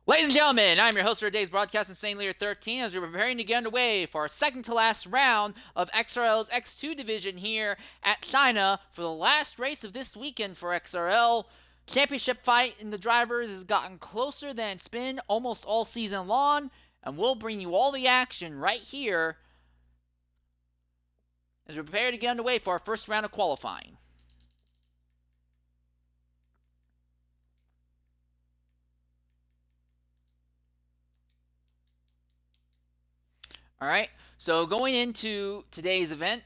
Ladies and gentlemen, I'm your host for today's broadcast, Insane Leader 13, as we're preparing to get underway for our second to last round of XRL's X2 division here at China for the last race of this weekend for XRL. Championship fight in the drivers has gotten closer than it's been almost all season long, and we'll bring you all the action right here as we prepare to get underway for our first round of qualifying. Alright, so going into today's event,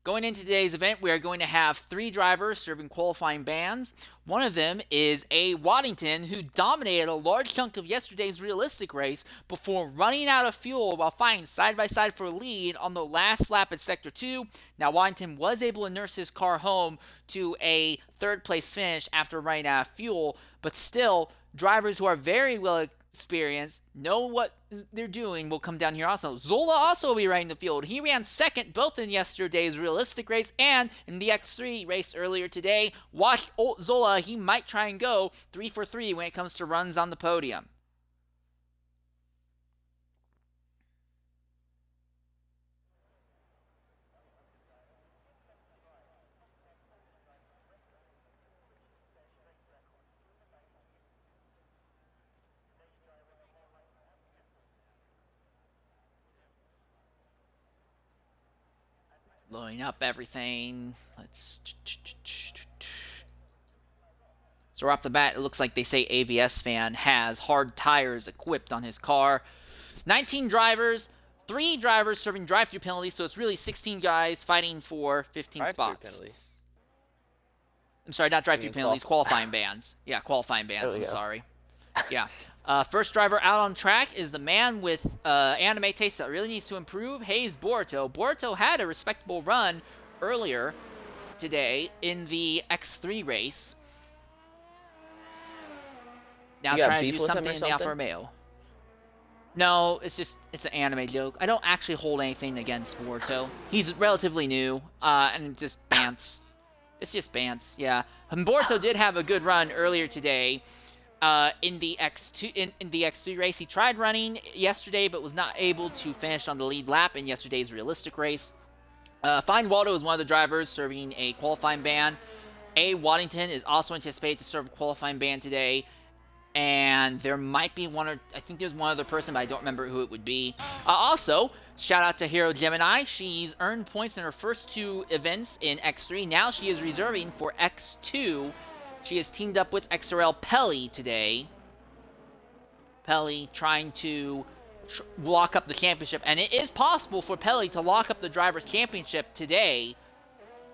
we are going to have 3 drivers serving qualifying bans. One of them is A. Waddington, who dominated a large chunk of yesterday's realistic race before running out of fuel while fighting side by side for a lead on the last lap at Sector 2. Now, Waddington was able to nurse his car home to a third place finish after running out of fuel, but still, drivers who are very well experienced, know what they're doing, will come down here also. Zola also will be running the field. He ran second both in yesterday's realistic race and in the X3 race earlier today. Watch Zola, he might try and go 3 for 3 when it comes to runs on the podium. Loading up everything. So off the bat, it looks like they say AVS fan has hard tires equipped on his car. 19 drivers, 3 drivers serving drive-through penalties, so it's really 16 guys fighting for 15 spots. Penalties. I'm sorry, not drive-through penalties, qualifying bans. Yeah, qualifying bans, I'm sorry. Yeah. First driver out on track is the man with anime taste that really needs to improve, Hayes Boruto. Boruto had a respectable run earlier today in the X3 race. Now trying to do something in the Alfa Romeo. No, it's an anime joke. I don't actually hold anything against Boruto. He's relatively new, and just bants. It's just bants, yeah. And Boruto did have a good run earlier today. In the X3 race. He tried running yesterday, but was not able to finish on the lead lap in yesterday's realistic race. Fine Waldo is one of the drivers serving a qualifying ban. A. Waddington is also anticipated to serve a qualifying ban today. And there might be I think there's one other person, but I don't remember who it would be. Also, shout out to Hero Gemini. She's earned points in her first 2 events in X3. Now she is reserving for X2. She has teamed up with XRL Pelly today. Pelly trying to lock up the championship. And it is possible for Pelly to lock up the Drivers' Championship today.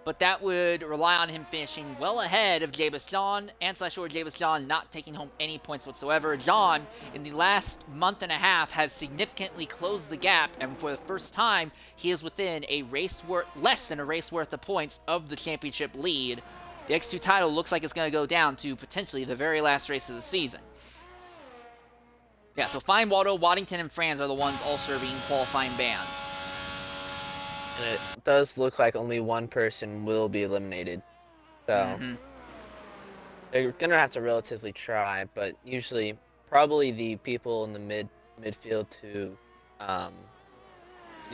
But that would rely on him finishing well ahead of Jabus John. And /or Jabus John not taking home any points whatsoever. John, in the last month and a half, has significantly closed the gap. And for the first time, he is within less than a race worth of points of the championship lead. The X2 title looks like it's going to go down to potentially the very last race of the season. Yeah, so Fine Waldo, Waddington, and Franz are the ones all serving qualifying bans. And it does look like only one person will be eliminated. So they're going to have to relatively try, but usually probably the people in the midfield to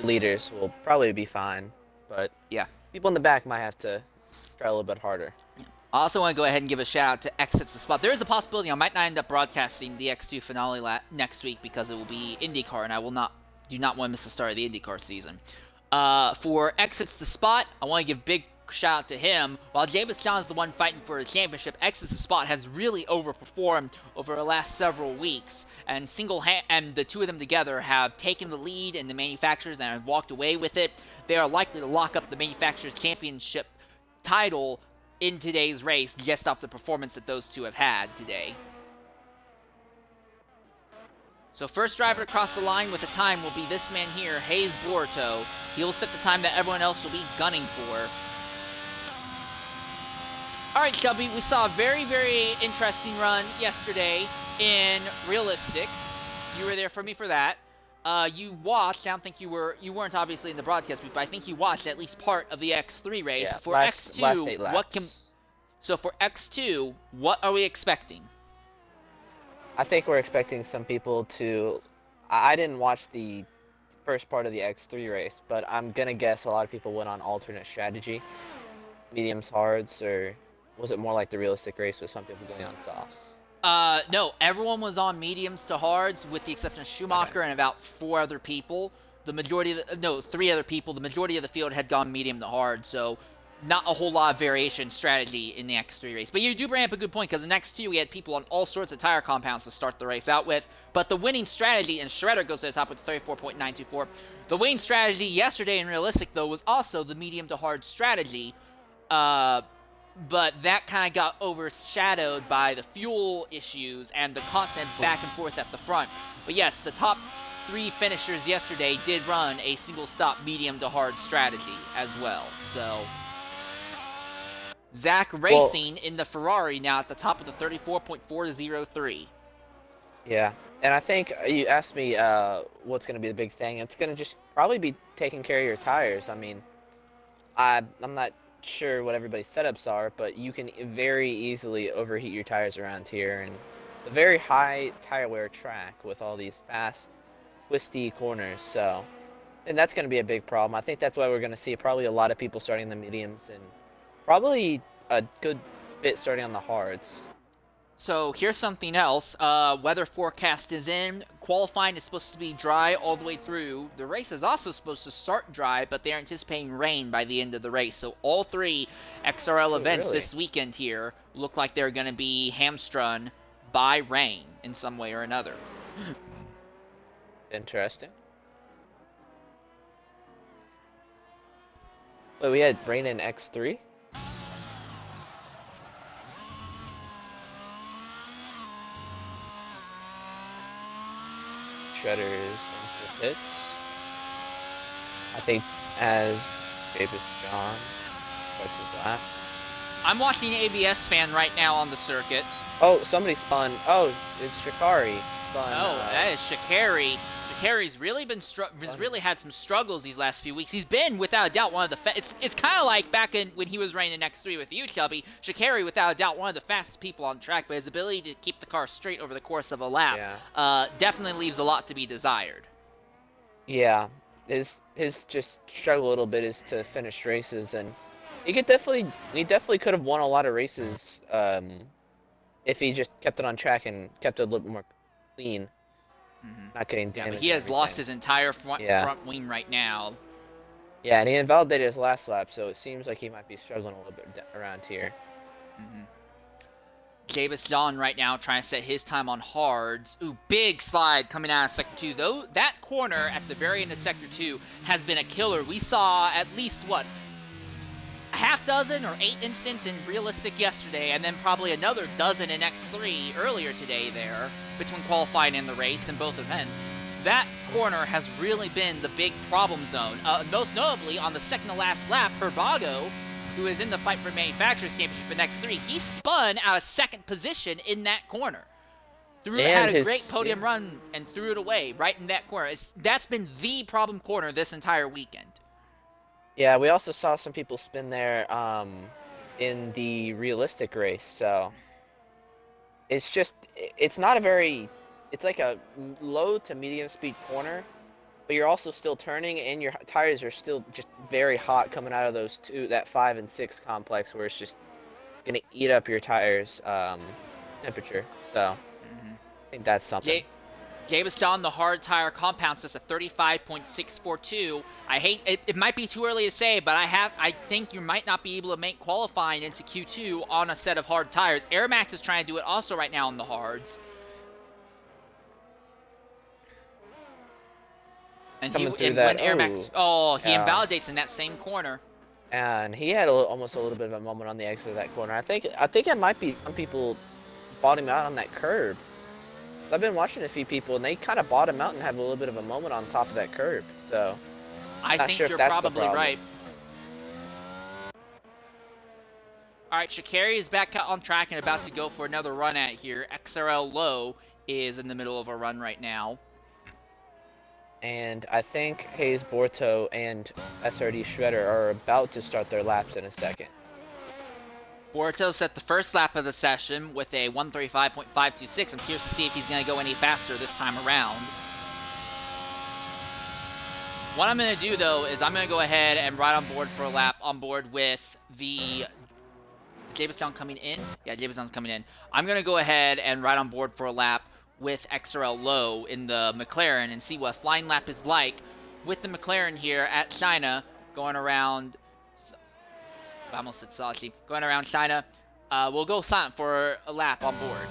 leaders will probably be fine. But yeah, people in the back might have to try a little bit harder. I also want to go ahead and give a shout out to Exits the Spot. There is a possibility I might not end up broadcasting the X2 finale next week because it will be IndyCar, and I do not want to miss the start of the IndyCar season. For Exits the Spot, I want to give big shout out to him. While James John is the one fighting for the championship, Exits the Spot has really overperformed over the last several weeks, and the 2 of them together have taken the lead in the manufacturers and have walked away with it. They are likely to lock up the manufacturers' championship title in today's race, just off the performance that those 2 have had today. So first driver across the line with the time will be this man here, Hayes Boruto. He will set the time that everyone else will be gunning for. Alright, Chubby, we saw a very, very interesting run yesterday in Realistic. You were there for me for that. You watched, I don't think you weren't obviously in the broadcast booth, but I think you watched at least part of the X3 race. Yeah, for last X2, 8 laps. So for X2, what are we expecting? I think we're expecting some people to. I didn't watch the first part of the X3 race, but I'm gonna guess a lot of people went on alternate strategy, mediums, hards, or was it more like the realistic race with some people going on softs? No, everyone was on mediums to hards, with the exception of Schumacher and about 4 other people. The majority of the, no, 3 other people. The majority of the field had gone medium to hard, so not a whole lot of variation strategy in the X3 race. But you do bring up a good point, because in X2 we had people on all sorts of tire compounds to start the race out with. But the winning strategy, and Shredder goes to the top with 34.924. The winning strategy yesterday in realistic, though, was also the medium to hard strategy. But that kind of got overshadowed by the fuel issues and the constant back and forth at the front. But yes, the top 3 finishers yesterday did run a single stop medium to hard strategy as well. So Zach Racing in the Ferrari now at the top of the 34.403. Yeah, and I think you asked me what's going to be the big thing. It's going to just probably be taking care of your tires. I mean, I'm not sure what everybody's setups are, but you can very easily overheat your tires around here, and it's a very high tire wear track with all these fast, twisty corners. So, and that's going to be a big problem. I think that's why we're going to see probably a lot of people starting the mediums and probably a good bit starting on the hards. So here's something else. Weather forecast is in. Qualifying is supposed to be dry all the way through. The race is also supposed to start dry, but they're anticipating rain by the end of the race. So all 3 XRL events this weekend here look like they're going to be hamstrung by rain in some way or another. Interesting. Wait, we had rain in X3? Shredder is into the pits. I think as Davis John starts his lap. I'm watching ABS fan right now on the circuit. Oh, somebody spun. Oh, it's Shikari spun. Oh, that is Shikari. Shikari's really been really had some struggles these last few weeks. He's been without a doubt one of the it's kind of like back in when he was running in X3 with you, Chubby. Shikari without a doubt one of the fastest people on track, but his ability to keep the car straight over the course of a lap definitely leaves a lot to be desired. Yeah, his just struggle a little bit is to finish races, and he definitely could have won a lot of races if he just kept it on track and kept it a little bit more clean. Not getting damaged. Yeah, but he has lost his entire front wing right now. Yeah, and he invalidated his last lap, so it seems like he might be struggling a little bit around here. Davis John right now trying to set his time on hards. Ooh, big slide coming out of Sector 2. Though that corner at the very end of Sector 2 has been a killer. We saw at least, what, a half dozen or 8 instances in realistic yesterday, and then probably another dozen in X3 earlier today there, between qualifying and the race in both events. That corner has really been the big problem zone. Most notably, on the second to last lap, Herbago, who is in the fight for Manufacturers Championship in X3, he spun out of second position in that corner. Had a great podium run and threw it away right in that corner. That's been the problem corner this entire weekend. Yeah, we also saw some people spin there in the realistic race, so it's not a very, it's like a low to medium speed corner, but you're also still turning, and your tires are still just very hot coming out of that 5 and 6 complex, where it's just gonna eat up your tires temperature. So I think that's something. Davis John, the hard tire compound, says a 35.642. It might be too early to say, but I think you might not be able to make qualifying into Q2 on a set of hard tires. Air Max is trying to do it also right now on the hards. And Air Max, he invalidates in that same corner. And he had almost a little bit of a moment on the exit of that corner. I think it might be some people bought him out on that curb. I've been watching a few people, and they kind of bought him out and have a little bit of a moment on top of that curb. So I think you're probably right. All right, Shikari is back on track and about to go for another run at here. XRL Low is in the middle of a run right now. And I think Hayes Borto and SRD Shredder are about to start their laps in a second. Boruto set the first lap of the session with a 135.526. I'm curious to see if he's going to go any faster this time around. What I'm going to do, though, is I'm going to go ahead and ride on board for a lap on board with the... Is Jamestown coming in? Yeah, Jamestown's coming in. I'm going to go ahead and ride on board for a lap with XRL low in the McLaren and see what a flying lap is like with the McLaren here at China going around... I almost said Sachi. Going around China. We'll go silent for a lap on board.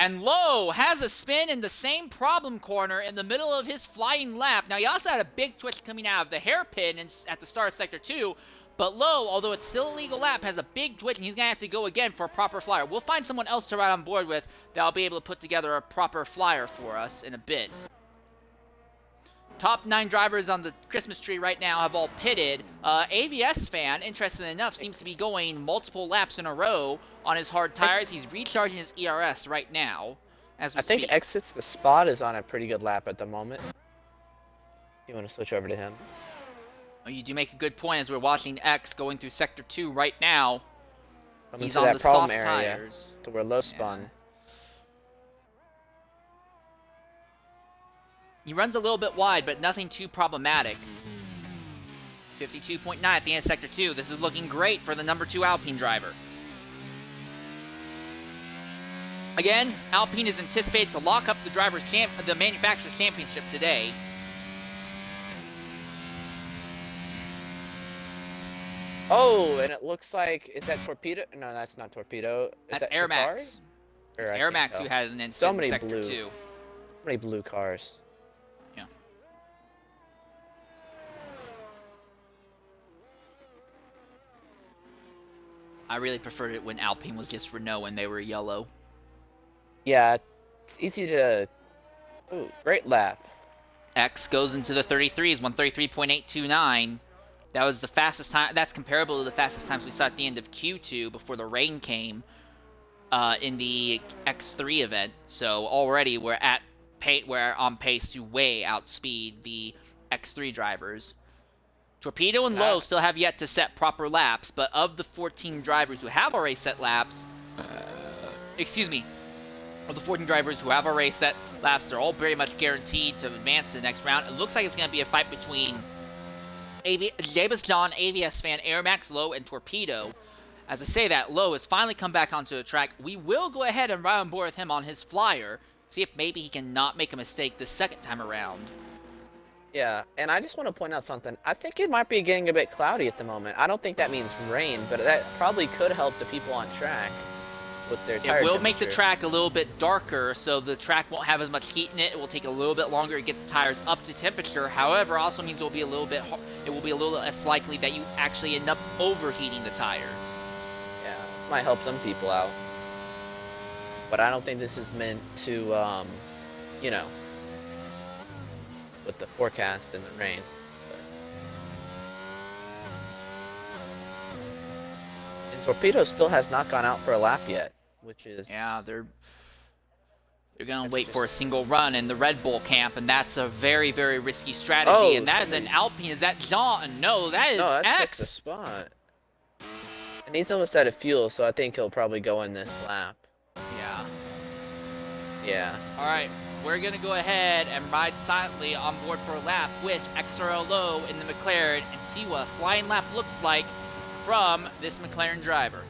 And Lowe has a spin in the same problem corner in the middle of his flying lap. Now, he also had a big twitch coming out of the hairpin at the start of Sector 2. But Lowe, although it's still a legal lap, has a big twitch, and he's going to have to go again for a proper flyer. We'll find someone else to ride on board with that'll be able to put together a proper flyer for us in a bit. Top 9 drivers on the Christmas tree right now have all pitted. AVS fan, interestingly enough, seems to be going multiple laps in a row on his hard tires. He's recharging his ERS right now as we speak. I think Exits the Spot is on a pretty good lap at the moment. You want to switch over to him? Oh, you do make a good point as we're watching X going through Sector 2 right now. He's on that the problem soft area tires. To where low spun. He runs a little bit wide, but nothing too problematic. 52.9 at the end of Sector 2. This is looking great for the number 2 Alpine driver. Again, Alpine is anticipated to lock up the manufacturer's championship today. Oh, and it looks like, is that Torpedo? No, that's not Torpedo. That's Air Max. It's Air Max who has an incident in Sector 2. So many blue cars. Yeah. I really preferred it when Alpine was just Renault and they were yellow. Yeah, it's easy to... Ooh, great lap. X goes into the 33s, 133.829. That was the fastest time. That's comparable to the fastest times we saw at the end of Q2 before the rain came in the X3 event. So already we're on pace to way outspeed the X3 drivers. Torpedo and Lowe still have yet to set proper laps, but of the 14 drivers who have already set laps, of the 14 drivers who have already set laps, they're all very much guaranteed to advance to the next round. It looks like it's going to be a fight between Jabez John, AVS fan, Air Max, Lowe, and Torpedo. As I say that, Lowe has finally come back onto the track. We will go ahead and ride on board with him on his flyer, see if maybe he can not make a mistake the second time around. Yeah, and I just want to point out something. I think it might be getting a bit cloudy at the moment. I don't think that means rain, but that probably could help the people on track with their tire It will make the track a little bit darker, so the track won't have as much heat in it. It will take a little bit longer to get the tires up to temperature. However, also means it will be a little less likely that you actually end up overheating the tires. Yeah, might help some people out. But I don't think this is meant to, you know, with the forecast and the rain. And Torpedo still has not gone out for a lap yet, which is... Yeah, they're going to wait for a single run in the Red Bull camp, and that's a very, very risky strategy. Oh, and that is an Alpine. Is that Jean? No, that is that's X. just the spot. And he's almost out of fuel, so I think he'll probably go in this lap. Yeah. Yeah. All right. We're going to go ahead and ride silently on board for a lap with XRL Lowe in the McLaren and see what a flying lap looks like from this McLaren driver.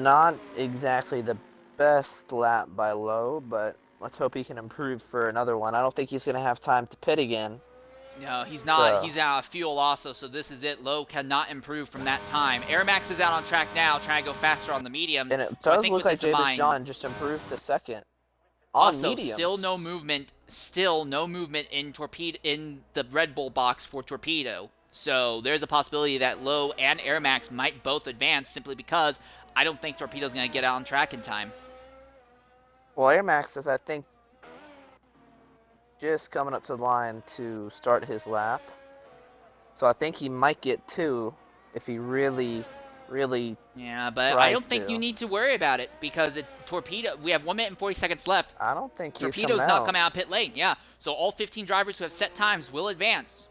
Not exactly the best lap by Lowe, but let's hope he can improve for another one. I don't think he's going to have time to pit again. No, he's not. So. He's out of fuel also, so this is it. Lowe cannot improve from that time. Airmax is out on track now, trying to go faster on the mediums. And it so does I think look like Javis John just improved to second. Also, mediums. still no movement in the Red Bull box for Torpedo. So there's a possibility that Lowe and Airmax might both advance simply because I don't think Torpedo's going to get out on track in time. Well, Airmax is, I think, just coming up to the line to start his lap. So I think he might get 2 if he really. Yeah, but I don't think you need to worry about it because Torpedo. We have 1 minute and 40 seconds left. I don't think Torpedo's not coming out of pit lane. Yeah, so all 15 drivers who have set times will advance.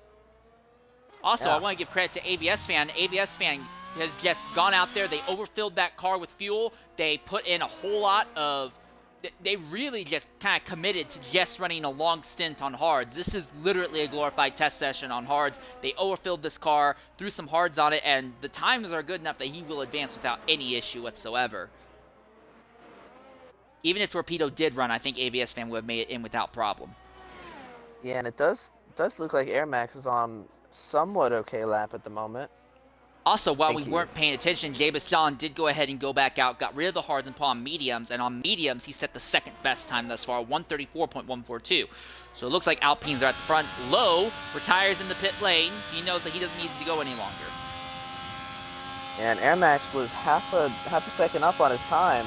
Also, I want to give credit to AVS Fan. AVS Fan has just gone out there. They overfilled that car with fuel. They put in a whole lot of. They really just kind of committed to just running a long stint on hards. This is literally a glorified test session on hards. They overfilled this car, threw some hards on it, and the times are good enough that he will advance without any issue whatsoever. Even if Torpedo did run, I think AVS Fan would have made it in without problem. Yeah, and it does look like Airmax is on somewhat okay lap at the moment. Also, while we weren't paying attention, Javis John did go ahead and go back out, got rid of the hards and put on mediums, and on mediums, he set the second best time thus far, 134.142. So it looks like Alpines are at the front. Lowe retires in the pit lane. He knows that he doesn't need to go any longer. And Airmax was half a second up on his time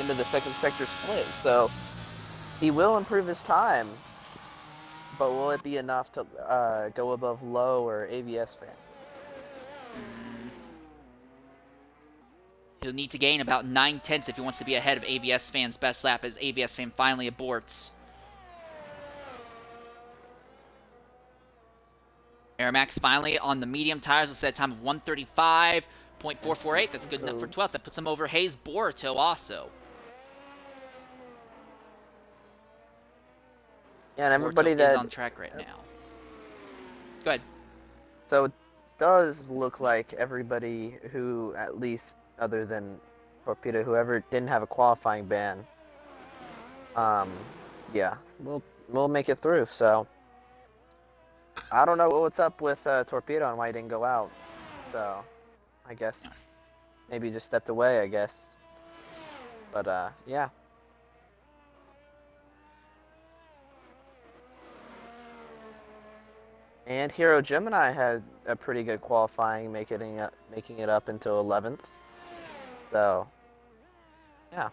into the second sector split, so he will improve his time. But will it be enough to go above Lowe or AVS Fan? He'll need to gain about 9/10 if he wants to be ahead of AVS Fan's best lap as AVS Fan finally aborts. Airmax finally on the medium tires will set a time of 135.448. That's good enough for 12th. That puts him over Hayes Boruto also. Yeah, and everybody that is on track right now. Go ahead. So it does look like everybody who, at least other than Torpedo, whoever didn't have a qualifying ban, yeah, we'll make it through. So I don't know what's up with Torpedo and why he didn't go out. So I guess maybe he just stepped away, I guess. But yeah. And Hero Gemini had a pretty good qualifying, making it up until 11th. So, yeah.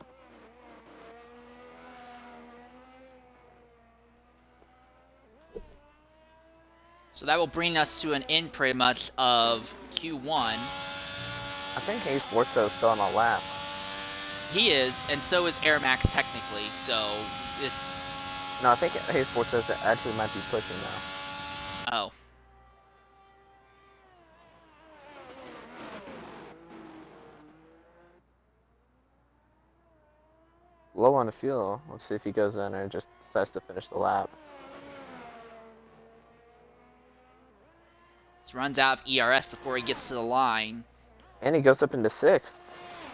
So that will bring us to an end pretty much of Q1. I think Hayes Borto is still on a lap. He is, and so is Airmax technically. So this. No, I think Hayes Borto actually might be pushing now. Oh. Low on the fuel. Let's see if he goes in or just decides to finish the lap. This runs out of ERS before he gets to the line. And he goes up into 6th.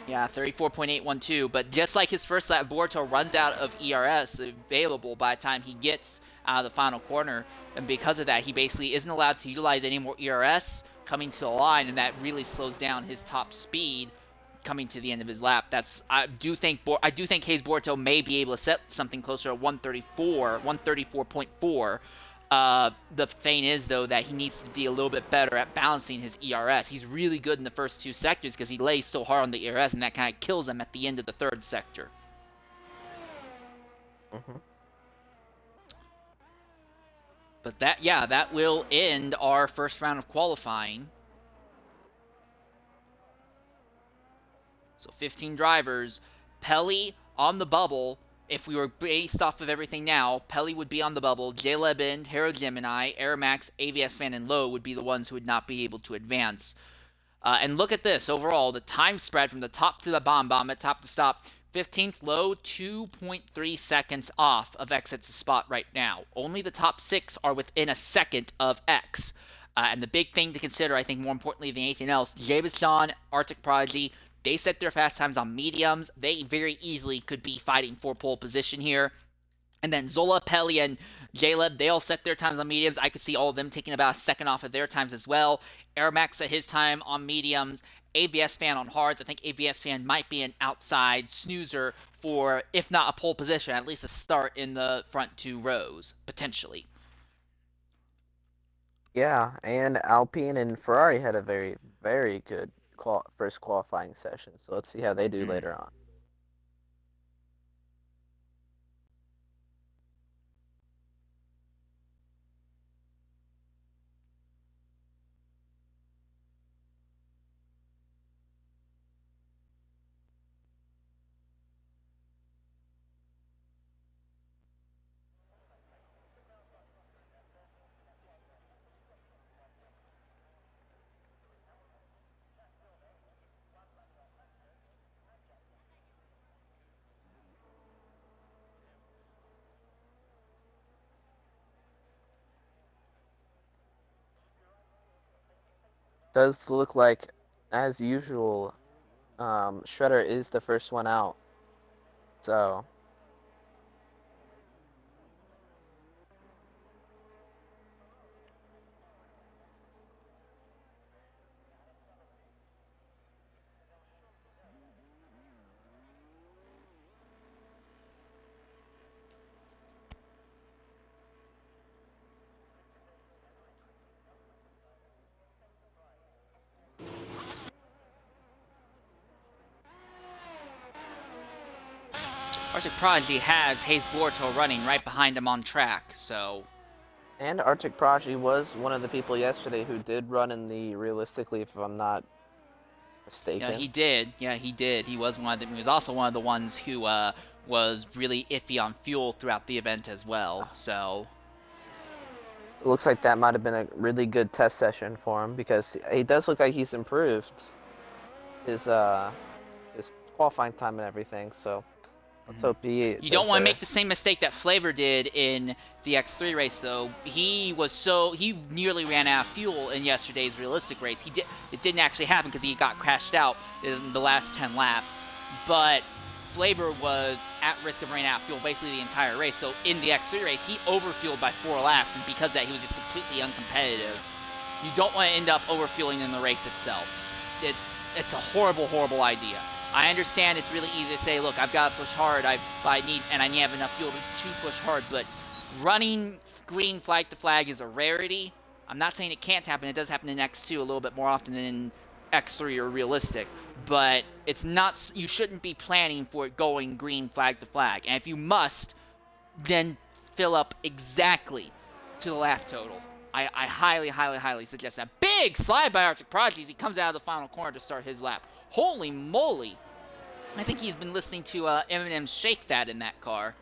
Yeah, 34.812. But just like his first lap, Boruto runs out of ERS available by the time he gets out of the final corner. And because of that, he basically isn't allowed to utilize any more ERS coming to the line, and that really slows down his top speed coming to the end of his lap. I do think Hayes Boruto may be able to set something closer to 134.4. The thing is, though, that he needs to be a little bit better at balancing his ERS. He's really good in the first 2 sectors because he lays so hard on the ERS, and that kind of kills him at the end of the 3rd sector. Mm-hmm. But that will end our first round of qualifying. So 15 drivers. Pelly on the bubble. If we were based off of everything now, Pelly would be on the bubble. J-Lebend, Hero Gemini, Airmax, AVS Fan, and Lowe would be the ones who would not be able to advance. And look at this. Overall, the time spread from the top to the bomb at top to stop. 15th Lowe, 2.3 seconds off of X at the spot right now. Only the top 6 are within a second of X. And the big thing to consider, I think more importantly than anything else, Javis John, Arctic Prodigy, They set their fast times on mediums. They very easily could be fighting for pole position here. And then Zola, Pelly, and Jaleb, they all set their times on mediums. I could see all of them taking about a second off of their times as well. Airmax set his time on mediums. ABS Fan on hards. I think ABS Fan might be an outside snoozer for, if not a pole position, at least a start in the front 2 rows, potentially. Yeah, and Alpine and Ferrari had a very, very good first qualifying session. So let's see how they do later on. Does look like, as usual, Shredder is the first one out. So Arctic Prodigy has Hayes Borto running right behind him on track, so... And Arctic Prodigy was one of the people yesterday who did run in the realistically, if I'm not mistaken. Yeah, he did. Yeah, he did. He was one of them. He was also one of the ones who was really iffy on fuel throughout the event as well. So it looks like that might have been a really good test session for him because he does look like he's improved his qualifying time and everything. So let's hope he. You don't want to make the same mistake that Flavor did in the X3 race, though. He nearly ran out of fuel in yesterday's realistic race. It didn't actually happen because he got crashed out in the last 10 laps. But Flavor was at risk of running out of fuel basically the entire race. So in the X3 race, he overfueled by 4 laps, and because of that, he was just completely uncompetitive. You don't want to end up overfueling in the race itself. It's a horrible, horrible idea. I understand it's really easy to say, look, I've got to push hard, I need to have enough fuel to push hard, but running green flag to flag is a rarity. I'm not saying it can't happen. It does happen in X2 a little bit more often than in X3 or realistic, but it's not. You shouldn't be planning for it going green flag to flag. And if you must, then fill up exactly to the lap total. I highly, highly, highly suggest that. Big slide by Arctic Prodigy as he comes out of the final corner to start his lap. Holy moly. I think he's been listening to Eminem's Shake That in that car.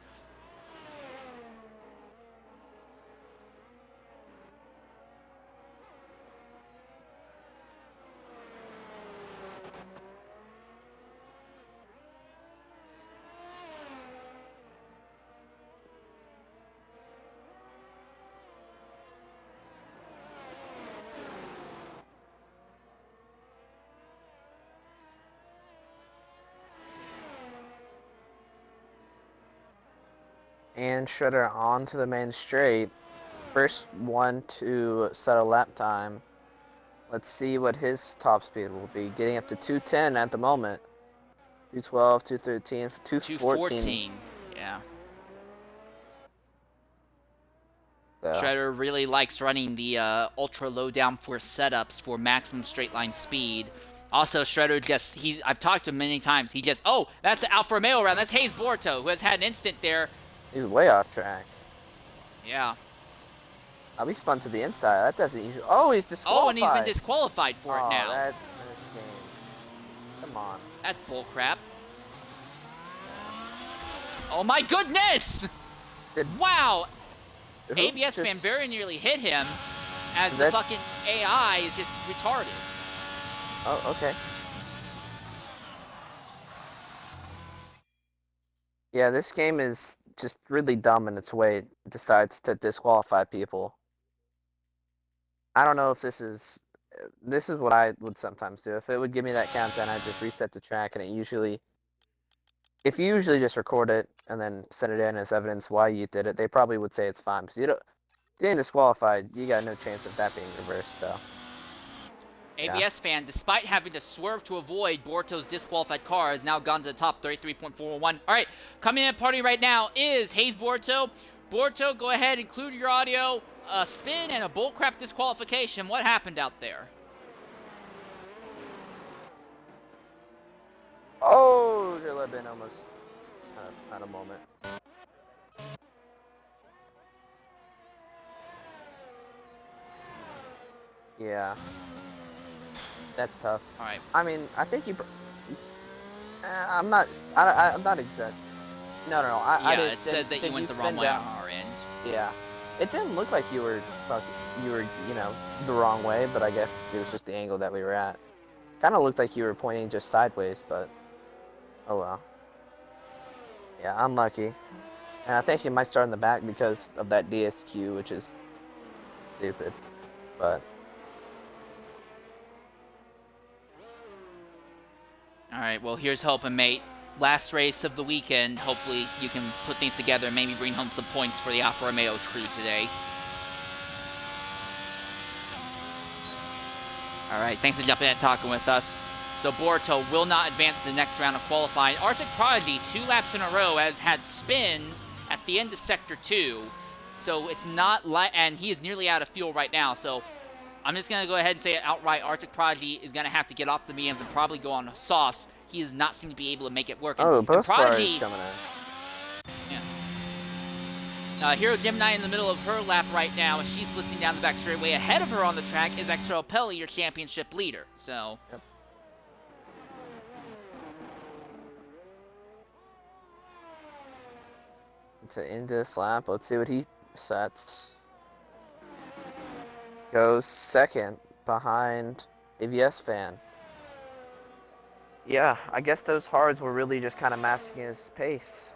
And Shredder onto the main straight. First one to set a lap time. Let's see what his top speed will be. Getting up to 210 at the moment. 212, 213, 214. Yeah. So. Shredder really likes running the ultra low downforce setups for maximum straight line speed. Also, Shredder I've talked to him many times. That's the Alfa Romeo round. That's Hayes Borto, who has had an instant there. He's way off track. Yeah. Oh, he spun to the inside. That doesn't usually. Oh, he's disqualified. Oh, and he's been disqualified for it now. That's game. Come on. That's bullcrap. Oh my goodness! Wow! ABS Fan very nearly hit him as the fucking AI is just retarded. Oh, okay. Yeah, this game is just really dumb in its way. It decides to disqualify people. I don't know if this is this is what I would sometimes do. If it would give me that countdown, I'd just reset the track, and if you usually just record it and then send it in as evidence why you did it, they probably would say it's fine. Because getting disqualified, you got no chance of that being reversed, so. ABS fan, despite having to swerve to avoid Borto's disqualified car, has now gone to the top 33.411. All right, coming in at party right now is Hayes Borto. Borto, go ahead, include your audio. A spin and a bullcrap disqualification. What happened out there? Oh, Jalebin almost had a moment. Yeah. That's tough. All right. I mean, I think you. I'm not exact. No. It says that you went the wrong way on our end. Yeah. It didn't look like you were, the wrong way, but I guess it was just the angle that we were at. Kind of looked like you were pointing just sideways, but oh well. Yeah, unlucky. And I think you might start in the back because of that DSQ, which is stupid. But. All right, well, here's hoping, mate. Last race of the weekend. Hopefully you can put things together and maybe bring home some points for the Alfa Romeo crew today. All right, thanks for jumping in and talking with us. So Borto will not advance to the next round of qualifying. Arctic Prodigy, 2 laps in a row, has had spins at the end of Sector 2. So it's not and he is nearly out of fuel right now. So I'm just going to go ahead and say it outright. Arctic Prodigy is going to have to get off the mediums and probably go on softs. He does not seem to be able to make it work. Both Prodigy coming in. Yeah. Hero Gemini in the middle of her lap right now. She's blitzing down the back straightaway. Ahead of her on the track is XRL Pelly, your championship leader. So. Yep. To end this lap, let's see what he sets. Goes second behind AVS fan. Yeah, I guess those hards were really just kind of masking his pace.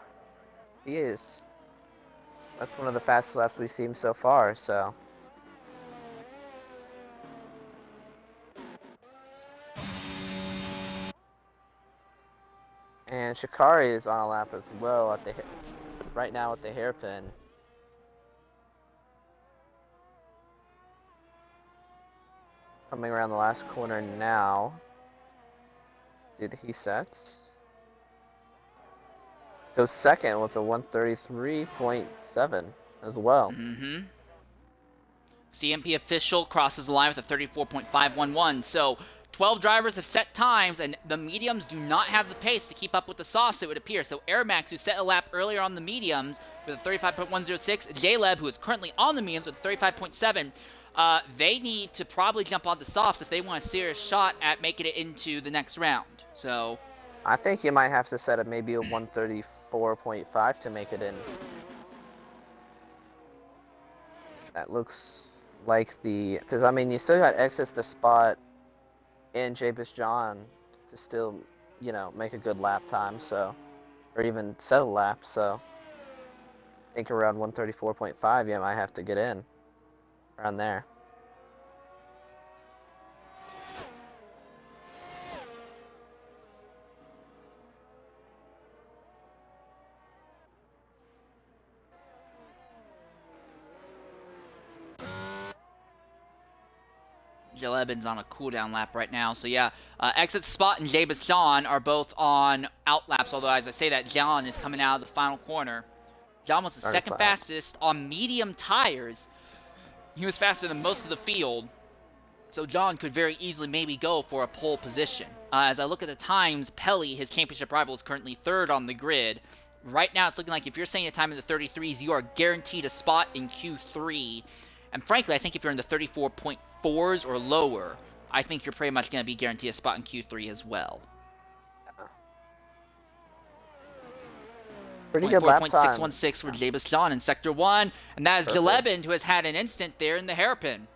He is. That's one of the fastest laps we've seen so far, so. And Shikari is on a lap as well at right now at the hairpin. Coming around the last corner now. Did he sets? Goes second with a 133.7 as well. Mm-hmm. CMP official crosses the line with a 34.511. So 12 drivers have set times, and the mediums do not have the pace to keep up with the softs, it would appear. So Air Max, who set a lap earlier on the mediums with a 35.106, J-Leb, who is currently on the mediums with 35.7, they need to probably jump on the softs if they want a serious shot at making it into the next round. So I think you might have to set it maybe a 134.5 to make it in. That looks like because I mean you still got access to spot and Japus John to still, make a good lap time, so, or even set a lap, so I think around 134.5 you might have to get in around there. Jalebin's on a cooldown lap right now. So yeah, Exit Spot and Jabez John are both on out laps, although as I say that, John is coming out of the final corner. John was the second fastest on medium tires. He was faster than most of the field. So John could very easily maybe go for a pole position. As I look at the times, Pelly, his championship rival, is currently third on the grid. Right now, it's looking like if you're saying a time in the 33s, you are guaranteed a spot in Q3. And frankly, I think if you're in the 34.4s or lower, I think you're pretty much going to be guaranteed a spot in Q3 as well. Pretty good lap time. 24.616 for Jabez John in Sector 1. And that is Jalebin, who has had an instant there in the hairpin.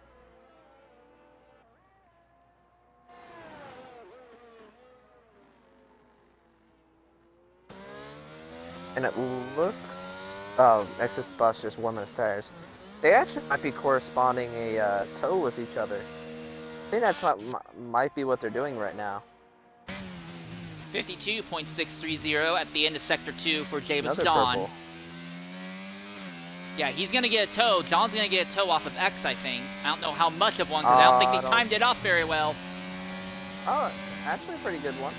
And it looks... Oh, Exit Spot's just warming his tires. They actually might be corresponding a tow with each other. think that's what might be what they're doing right now. 52.630 at the end of Sector 2 for Davis Another John. purple. Yeah, he's going to get a tow. John's going to get a tow off of X, I think. I don't know how much of one, because I don't think they timed it off very well. Oh, actually a pretty good one.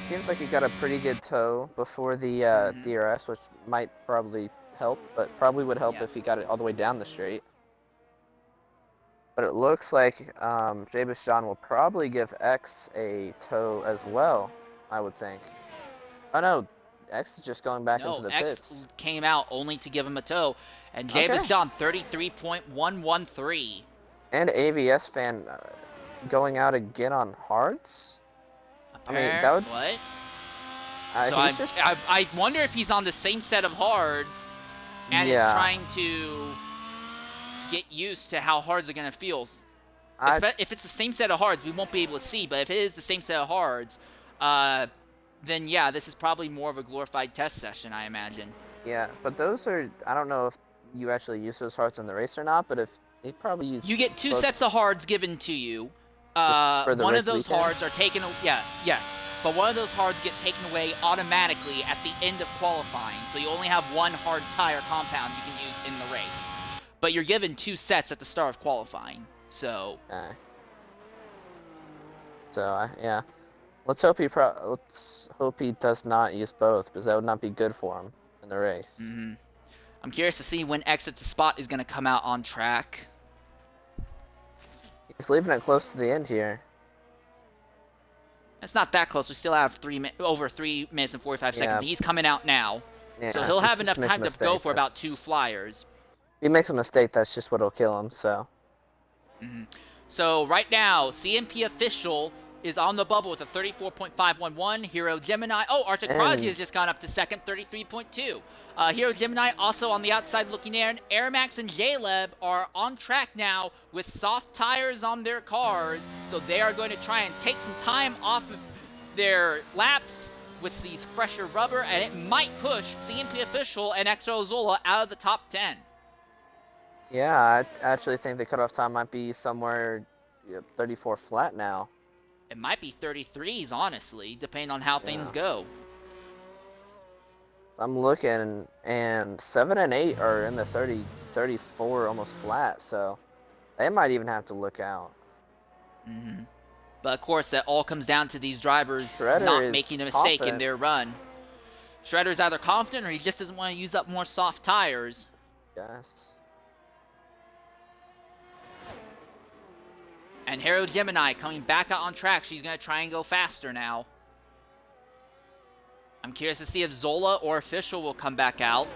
Seems like he got a pretty good tow before the DRS, which might probably help, but probably would help if he got it all the way down the straight. But it looks like Davis John will probably give X a tow as well, I would think. Oh no, X is just going back into the pits. X came out only to give him a tow, and Davis John 33.113. And AVS fan going out again on hards. I mean, that would. What? So I wonder if he's on the same set of hards, and is trying to get used to how hards are going to feel. If it's the same set of hards, we won't be able to see. But if it is the same set of hards, then yeah, this is probably more of a glorified test session, I imagine. Yeah, but those are, I don't know if you actually use those hards in the race or not, but if they probably use. You get two sets of hards given to you. One of those hards are taken. Yes, but one of those hards get taken away automatically at the end of qualifying. So you only have one hard tire compound you can use in the race. But you're given two sets at the start of qualifying. So. Yeah. Let's hope he does not use both, because that would not be good for him in the race. I'm curious to see when Exit the Spot is going to come out on track. He's leaving it close to the end here. It's not that close. We still have over 3 minutes and 45 seconds. He's coming out now. Yeah, so he'll have enough time to go for about 2 flyers. If he makes a mistake, that's just what'll kill him, so. So right now, CMP Official is on the bubble with a 34.511. Hero Gemini. Oh, Arctic Prodigy has just gone up to second, 33.2. Hero Gemini also on the outside looking in. Airmax and JLeb are on track now with soft tires on their cars. So they are going to try and take some time off of their laps with these fresher rubber. And it might push CMP Official and XRL Zola out of the top 10. Yeah, I actually think the cutoff time might be somewhere 34 flat now. It might be 33s, honestly, depending on how things go. I'm looking, and 7 and 8 are in the 30, 34, almost flat, so they might even have to look out. But, of course, that all comes down to these drivers not making a mistake in their run. Shredder's either confident or he just doesn't want to use up more soft tires. Yes. And Hero Gemini coming back out on track. She's going to try and go faster now. I'm curious to see if Zola or Official will come back out.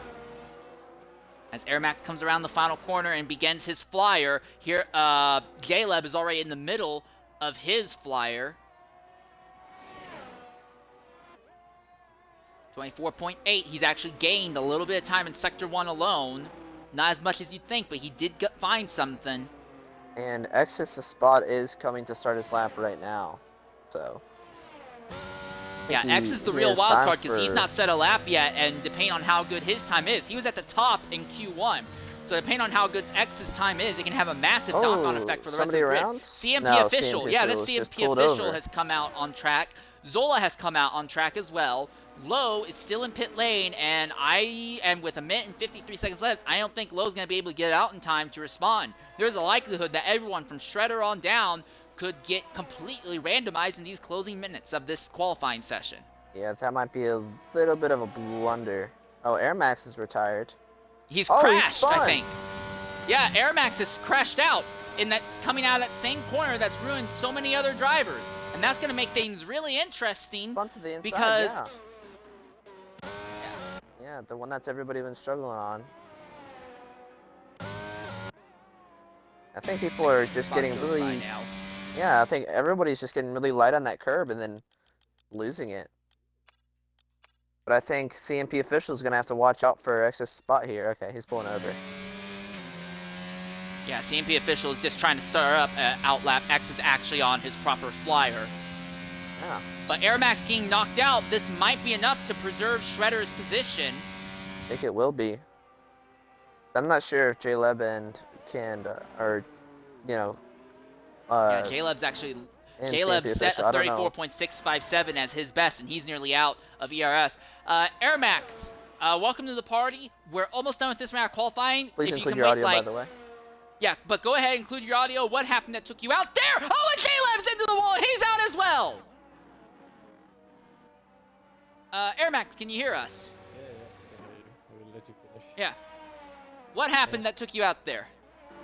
As Airmax comes around the final corner and begins his flyer. Here, JLeb is already in the middle of his flyer. 24.8. He's actually gained a little bit of time in Sector 1 alone. Not as much as you'd think, but he did find something. And Exit the Spot is coming to start his lap right now, so. Yeah, X is the real wild card because he's not set a lap yet, and depending on how good his time is, he was at the top in Q1. So depending on how good X's time is, it can have a massive knock-on effect for the rest of the grid. CMP Official, yeah, this CMP Official has come out on track. Zola has come out on track as well. Lowe is still in pit lane, and with a minute and 53 seconds left, I don't think Lowe's going to be able to get out in time to respond. There's a likelihood that everyone from Shredder on down could get completely randomized in these closing minutes of this qualifying session. Yeah, that might be a little bit of a blunder. Oh, Airmax is retired. He's crashed, I think. Yeah, Airmax has crashed out, and that's coming out of that same corner that's ruined so many other drivers. And that's going to make things really interesting because... Yeah, the one that's everybody been struggling on. I think people are just getting really... Yeah, I think everybody's just getting really light on that curb and then losing it. But I think CMP Official is going to have to watch out for extra spot here. Okay, he's pulling over. Yeah, CMP Official is just trying to start up outlap. X is actually on his proper flyer. Yeah. But Airmax being knocked out, this might be enough to preserve Shredder's position. I think it will be. I'm not sure if J-Leb and can or yeah, J-Leb's actually and J-Leb CMP set a official. I don't know. 34.657 as his best, and he's nearly out of ERS. Air Max, welcome to the party. We're almost done with this round of qualifying. Please if you include can your wait, audio, by the way. Yeah, but go ahead and include your audio. What happened that took you out there? Oh, and J-Leb's into the wall, and he's out as well. Air Max, can you hear us? Yeah, I will let you finish. Yeah. What happened that took you out there?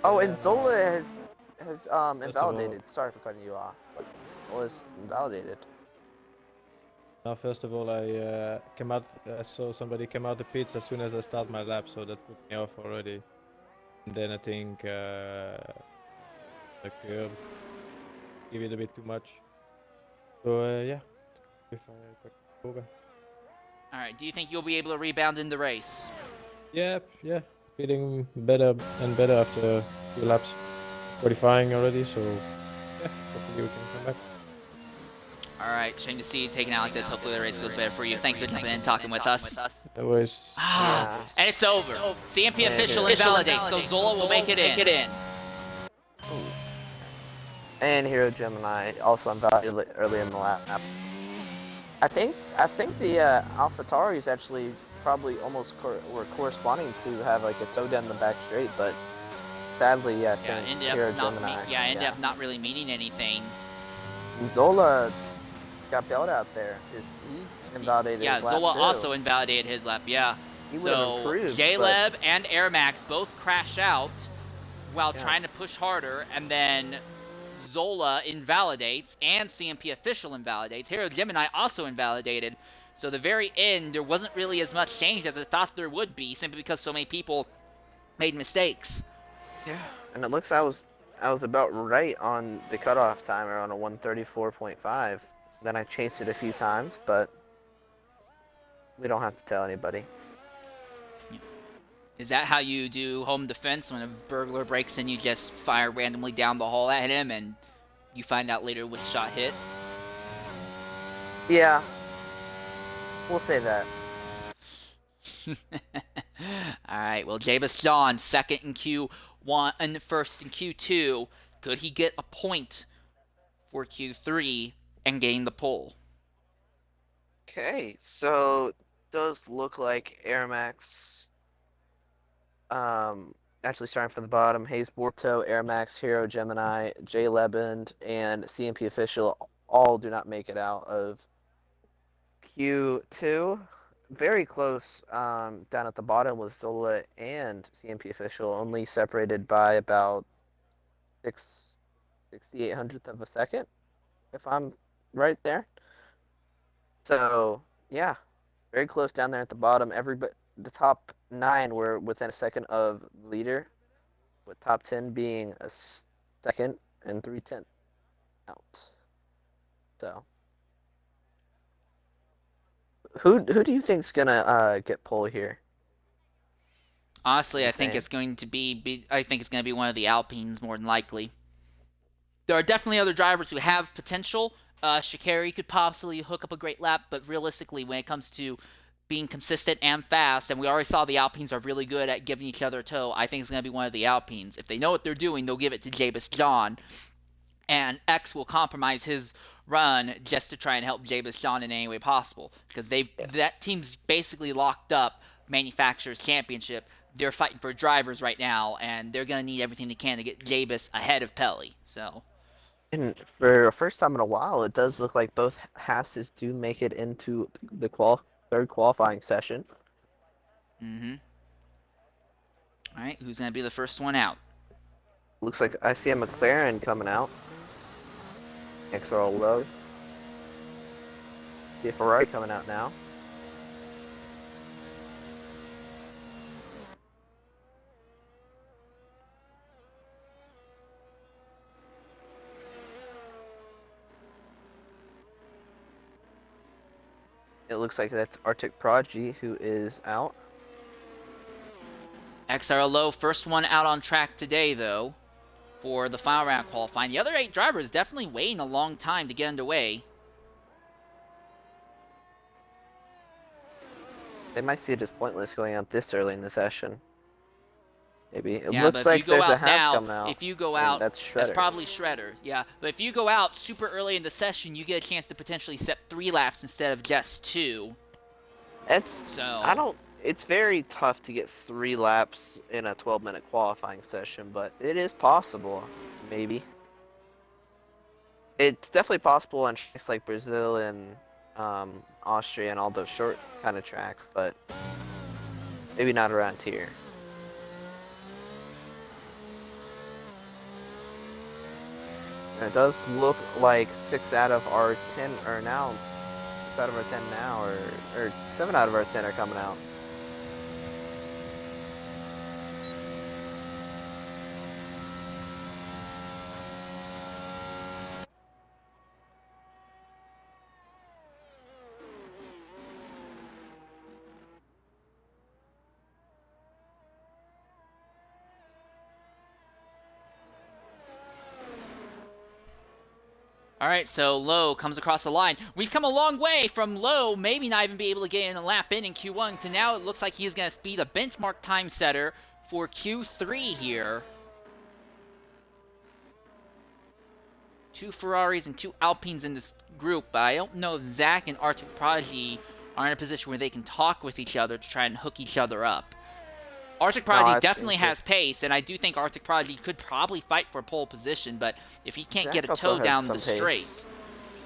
Oh, and Zola has invalidated. All, Sorry for cutting you off, but Zola is invalidated. now, first of all, I came out. I saw somebody come out the pits as soon as I start my lap, so that put me off already. And then I think the curb give it a bit too much. So yeah, if I quick over. All right. Do you think you'll be able to rebound in the race? Yeah, feeling better and better after a few laps, qualifying already. So yeah, hopefully we can come back. All right, shame to see you taken out like this. Hopefully the race goes better for you. Thanks for jumping in and talking with us. Anyways, And it's over. CMP official invalidates, so Zola will make it in. And Hero Gemini also invalidated early in the lap. I think the AlphaTauris actually probably almost were corresponding to have like a toe down the back straight, but sadly, Hero Gemini. Ended up not really meaning anything. Zola got bailed out there. He invalidated his lap Zola too. also invalidated his lap, yeah. So J-Leb and Air Max both crash out while trying to push harder, and then Zola invalidates and CMP official invalidates. Hero Gemini also invalidated. So the very end, there wasn't really as much change as I thought there would be, simply because so many people made mistakes. Yeah, and it looks I was about right on the cutoff timer on a 134.5. Then I changed it a few times, but we don't have to tell anybody. Is that how you do home defense? When a burglar breaks in, you just fire randomly down the hall at him, and you find out later which shot hit? Yeah, we'll say that. Alright, well, Jabus Dawn, second in Q1 and first in Q2. Could he get a point for Q3 and gain the pole? Okay, so it does look like Air Max, actually starting from the bottom, Hayes Borto, Air Max, Hero Gemini, J Lebend, and CMP official all do not make it out of Q2. Very close down at the bottom with Zola and CMP official, only separated by about 6/6800th of a second, if I'm right there. So yeah, very close down there at the bottom. The top 9 were within a second of leader, with top 10 being a second and 3/10 out. So who do you think's gonna get pole here? Honestly, I think it's going to be one of the Alpines more than likely. There are definitely other drivers who have potential. Shikari could possibly hook up a great lap, but realistically, when it comes to being consistent and fast, and we already saw the Alpines are really good at giving each other a tow, I think it's going to be one of the Alpines. If they know what they're doing, they'll give it to Jabus John, and X will compromise his run just to try and help Jabus John in any way possible, because that team's basically locked up Manufacturers Championship. They're fighting for drivers right now, and they're going to need everything they can to get Jabus ahead of Pelly. So. And for the first time in a while, it does look like both Hasses do make it into the third qualifying session. Mm-hmm. All right, who's going to be the first one out? Looks like I see a McLaren coming out. XRL low. See a Ferrari coming out now. It looks like that's Arctic Prodigy who is out. XRL low, first one out on track today, though, for the final round qualifying. The other 8 drivers definitely waiting a long time to get underway. They might see it as pointless going out this early in the session. Maybe. It Yeah, looks but if you like go there's a out half now, coming out. if you go and out, that's Shredder. that's probably Shredder. Yeah, but if you go out super early in the session, you get a chance to potentially set 3 laps instead of just 2. It's very tough to get 3 laps in a 12-minute qualifying session, but it is possible, maybe. It's definitely possible on tracks like Brazil and Austria and all those short kind of tracks, but maybe not around here. And it does look like 6 out of our 10 are now, 6 out of our 10 now, or 7 out of our 10 are coming out. All right, so Lowe comes across the line. We've come a long way from Lowe maybe not even be able to get in a lap in Q1 to now it looks like he's going to be the benchmark time setter for Q3 here. 2 Ferraris and 2 Alpines in this group, but I don't know if Zach and Arctic Prodigy are in a position where they can talk with each other to try and hook each other up. Arctic Prodigy definitely has pace, and I do think Arctic Prodigy could probably fight for pole position, but if he can't get a toe down the straight...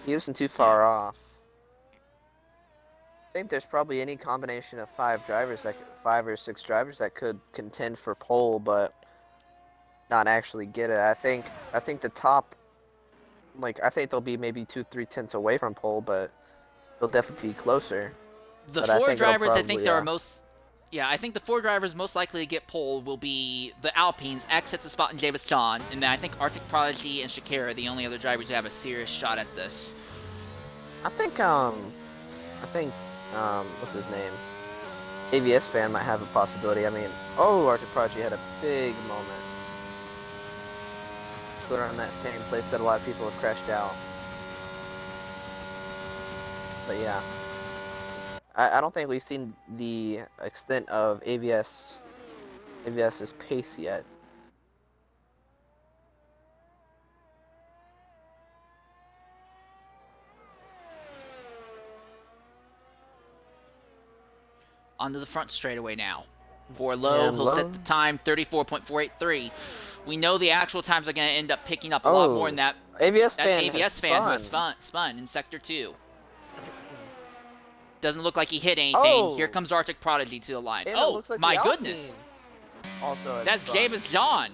He wasn't too far off. I think there's probably any combination of 5 or 6 drivers that could contend for pole, but not actually get it. I think the top, I think they'll be maybe 2-3 tenths away from pole, but they'll definitely be closer. The 4 drivers I think are most... Yeah, I think the 4 drivers most likely to get pole will be the Alpines, X hits a spot in Davis John, and then I think Arctic Prodigy and Shakira are the only other drivers who have a serious shot at this. I think what's his name? AVS fan might have a possibility. I mean, Arctic Prodigy had a big moment. Put around that same place that a lot of people have crashed out. But yeah. I don't think we've seen the extent of AVS's pace yet. Onto the front straightaway now. For Lowe, he'll set the time 34.483. We know the actual times are going to end up picking up a lot more than that. That's AVS fan who has spun in Sector 2. Doesn't look like he hit anything. Here comes Arctic Prodigy to the line. Like my goodness. That's Davis John.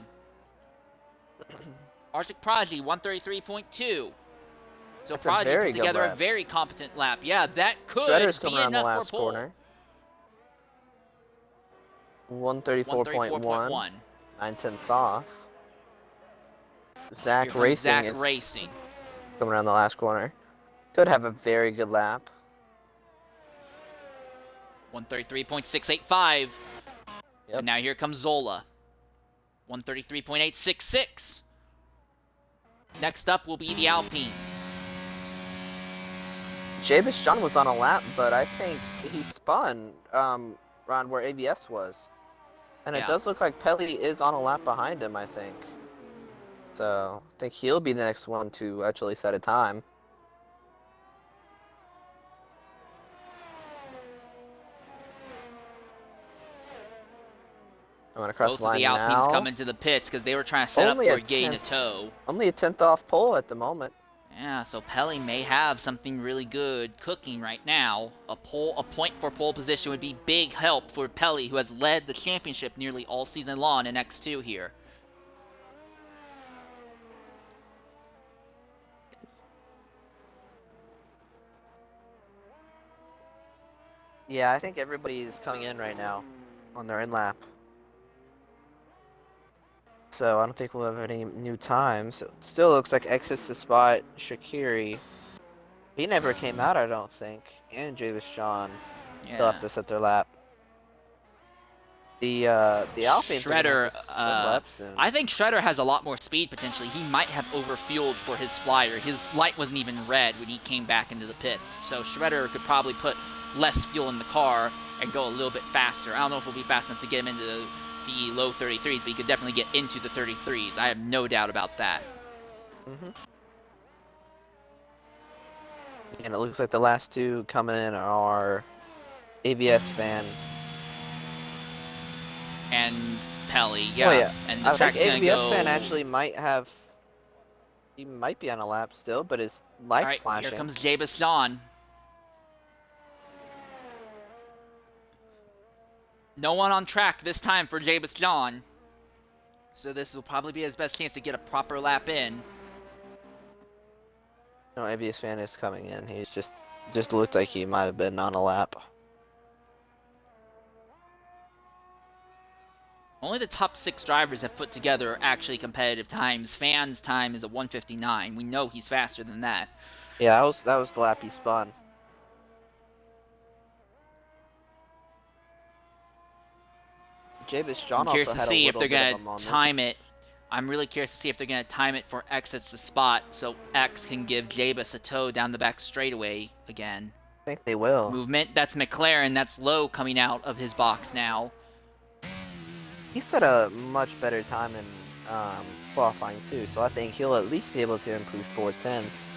Arctic Prodigy, 133.2. So Prodigy put together a very competent lap. Yeah, that could be enough for pole. 134.1. 9 tenths off. Zach Racing coming around the last corner. Could have a very good lap. 133.685. Yep. And now here comes Zola. 133.866. Next up will be the Alpines. Davis John was on a lap, but I think he spun around where AVS was. And it does look like Pelly is on a lap behind him, I think. So I think he'll be the next one to actually set a time. Both of the Alpines come into the pits because they were trying to set up for getting a toe. Only a 10th off pole at the moment. Yeah, so Pelly may have something really good cooking right now. A point for pole position would be big help for Pelly, who has led the championship nearly all season long in X2 here. Yeah, I think everybody is coming in right now on their in-lap. So I don't think we'll have any new times. It still looks like X hits the spot. Shakiri, he never came out, I don't think. And Davis John still have to set their lap. The Alpines Shredder, I think Shredder has a lot more speed potentially. He might have overfueled for his flyer. His light wasn't even red when he came back into the pits. So Shredder could probably put less fuel in the car and go a little bit faster. I don't know if it'll be fast enough to get him into the low 33s, but he could definitely get into the 33s. I have no doubt about that. And it looks like the last two coming in are ABS fan and Pelly, yeah. Oh yeah, And the I track's think gonna ABS go. fan actually might have. He might be on a lap still, but his lights All right, flashing. here comes Jabus John. No one on track this time for Jabus John. So this will probably be his best chance to get a proper lap in. No, ABS fan is coming in. He's just looked like he might have been on a lap. Only the top 6 drivers have put together actually competitive times. Fan's time is a 1:59. We know he's faster than that. Yeah, that was the lap he spun. Jabus John I'm curious also to had see a if little they're bit of a gonna moment. time it. I'm really curious to see if they're gonna time it for exits the spot, so X can give Jabus a tow down the back straightaway again. I think they will. Movement. That's McLaren. That's Lowe coming out of his box now. He set a much better time in qualifying too, so I think he'll at least be able to improve 4/10ths.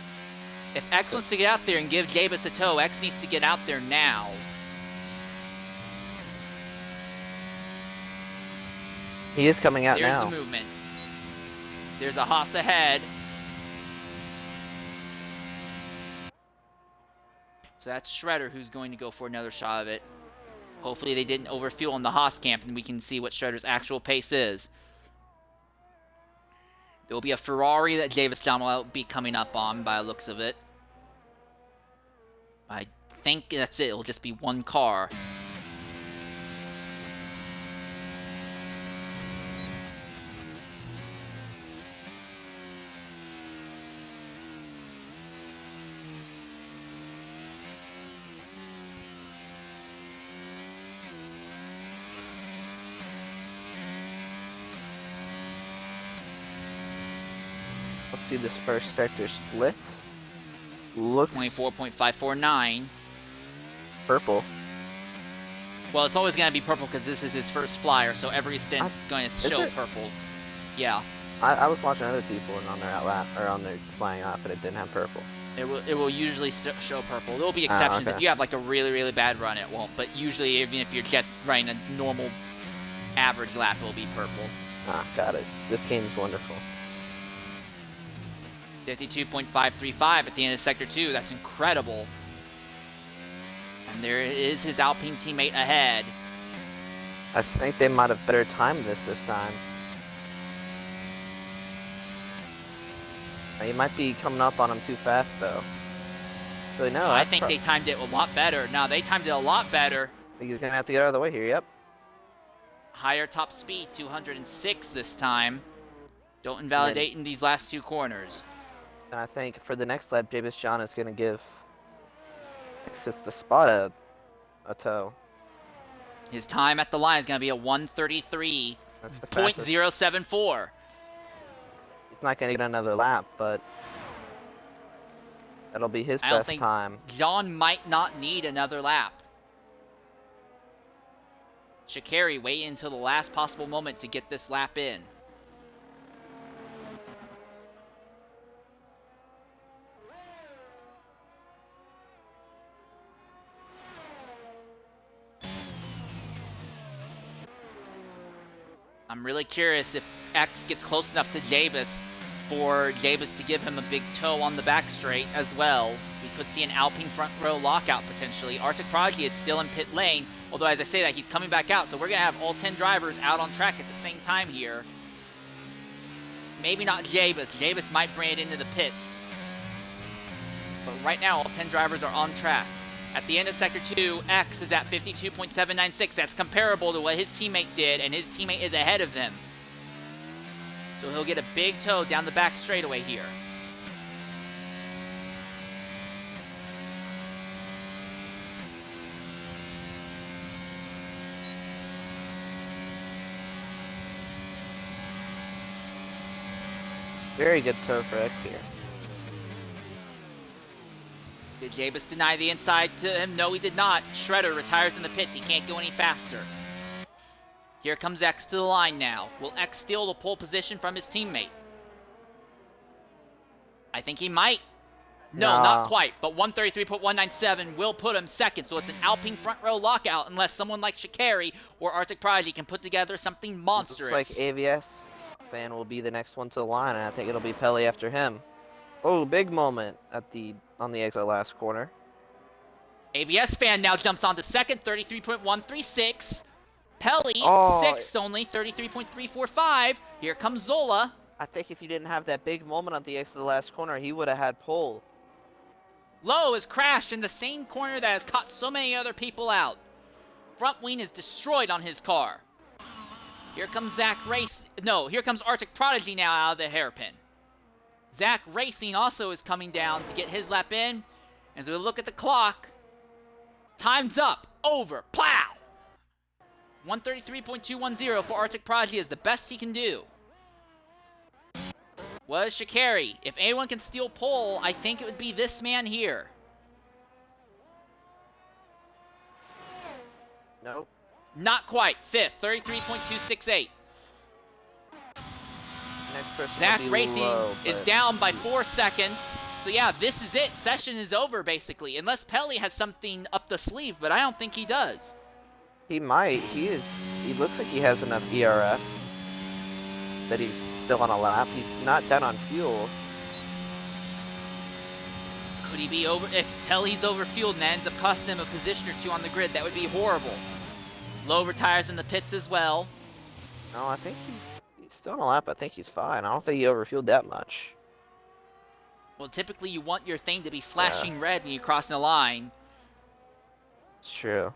If X wants to get out there and give Jabus a tow, X needs to get out there now. He is coming out now. There's the movement. There's a Haas ahead. So that's Shredder who's going to go for another shot of it. Hopefully they didn't overfuel in the Haas camp and we can see what Shredder's actual pace is. There will be a Ferrari that Jabus John will be coming up on by the looks of it. I think that's it. It'll just be one car. Let's see this first sector split. Looks 24.549. purple. Well, it's always going to be purple because this is his first flyer, so every stint's going to show purple. Yeah. I was watching other people and on their outlap or on their flying off, and it didn't have purple. It will usually show purple. There will be exceptions. Okay. If you have like a really, really bad run, it won't. But usually, even if you're just running a normal average lap, it will be purple. Ah, got it. This game is wonderful. 52.535 at the end of Sector 2. That's incredible. And there is his Alpine teammate ahead. I think they might have better timed this time. He might be coming up on him too fast, though. So, no, I think they timed it a lot better. No, they timed it a lot better. I think he's going to have to get out of the way here, yep. Higher top speed, 206 this time. Don't invalidate in these last 2 corners. And I think for the next lap, Jabus John is going to give Exits the spot a tow. His time at the line is going to be a 1:33.074. He's not going to get another lap, but that'll be his best time. John might not need another lap. Shikari wait until the last possible moment to get this lap in. I'm really curious if X gets close enough to Jabus for Jabus to give him a big tow on the back straight as well. We could see an Alpine front row lockout potentially. Arctic Prodigy is still in pit lane, although as I say that, he's coming back out, so we're going to have all 10 drivers out on track at the same time here. Maybe not Jabus. Jabus might bring it into the pits. But right now, all 10 drivers are on track. At the end of Sector 2, X is at 52.796. That's comparable to what his teammate did, and his teammate is ahead of him. So he'll get a big tow down the back straightaway here. Very good tow for X here. Did Jabus deny the inside to him? No, he did not. Shredder retires in the pits. He can't go any faster. Here comes X to the line now. Will X steal the pole position from his teammate? I think he might. No, not quite, but 133.197 will put him second, so it's an Alpine front row lockout unless someone like Shikari or Arctic Prodigy can put together something monstrous. Looks like AVS fan will be the next one to the line, and I think it'll be Pele after him. Oh, big moment on the exit last corner. AVS fan now jumps onto second, 33.136. Pele, sixth only, 33.345. Here comes Zola. I think if he didn't have that big moment on the exit of the last corner, he would have had pole. Lowe has crashed in the same corner that has caught so many other people out. Front wing is destroyed on his car. Here comes here comes Arctic Prodigy now out of the hairpin. Zach Racing also is coming down to get his lap in. As we look at the clock, time's up, over, plow! 133.210 for Arctic Prodigy is the best he can do. Was Shikari. If anyone can steal pole, I think it would be this man here. Nope. Not quite. Fifth, 33.268. Zach Racing is down by 4 seconds. So yeah, this is it. Session is over, basically. Unless Pele has something up the sleeve, but I don't think he does. He might. He looks like he has enough ERS that he's still on a lap. He's not down on fuel. Could he be over? If Pele's overfueled and ends up costing him a position or two on the grid, that would be horrible. Lowe retires in the pits as well. No, I think he's still on a lap. I think he's fine. I don't think he overfueled that much. Well, typically you want your thing to be flashing red when you cross the line. It's true.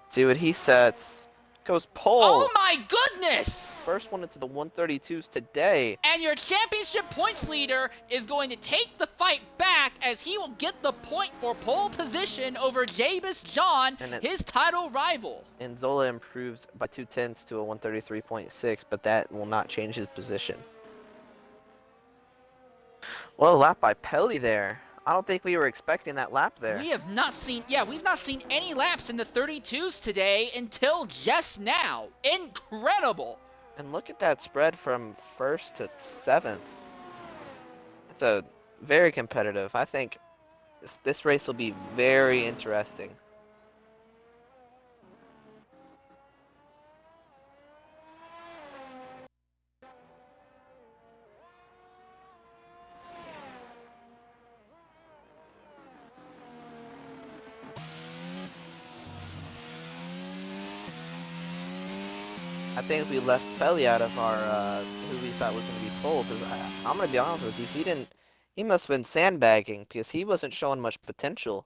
See what he sets. Goes pole. Oh my goodness! First one into the 132s today. And your championship points leader is going to take the fight back as he will get the point for pole position over Jabus John, his title rival. And Zola improved by 0.2 to a 133.6, but that will not change his position. Well, a lap by Pele there. I don't think we were expecting that lap there. We have not seen, we've not seen any laps in the 32s today until just now. Incredible. And look at that spread from 1st to 7th. It's a very competitive. I think this race will be very interesting. I think if we left Pele out of our who we thought was going to be pole, because I'm going to be honest with you, he must have been sandbagging because he wasn't showing much potential.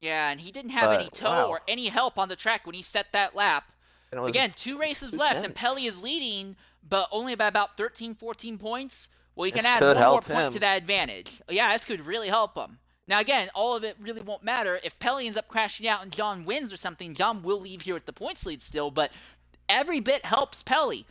Yeah, and he didn't have any toe or any help on the track when he set that lap. Again, 2 races left, and Pele is leading, but only by about 13, 14 points. Well, you can add one more point to that advantage. Yeah, this could really help him. Now, again, all of it really won't matter. If Pele ends up crashing out and John wins or something, John will leave here with the points lead still, but every bit helps Pele.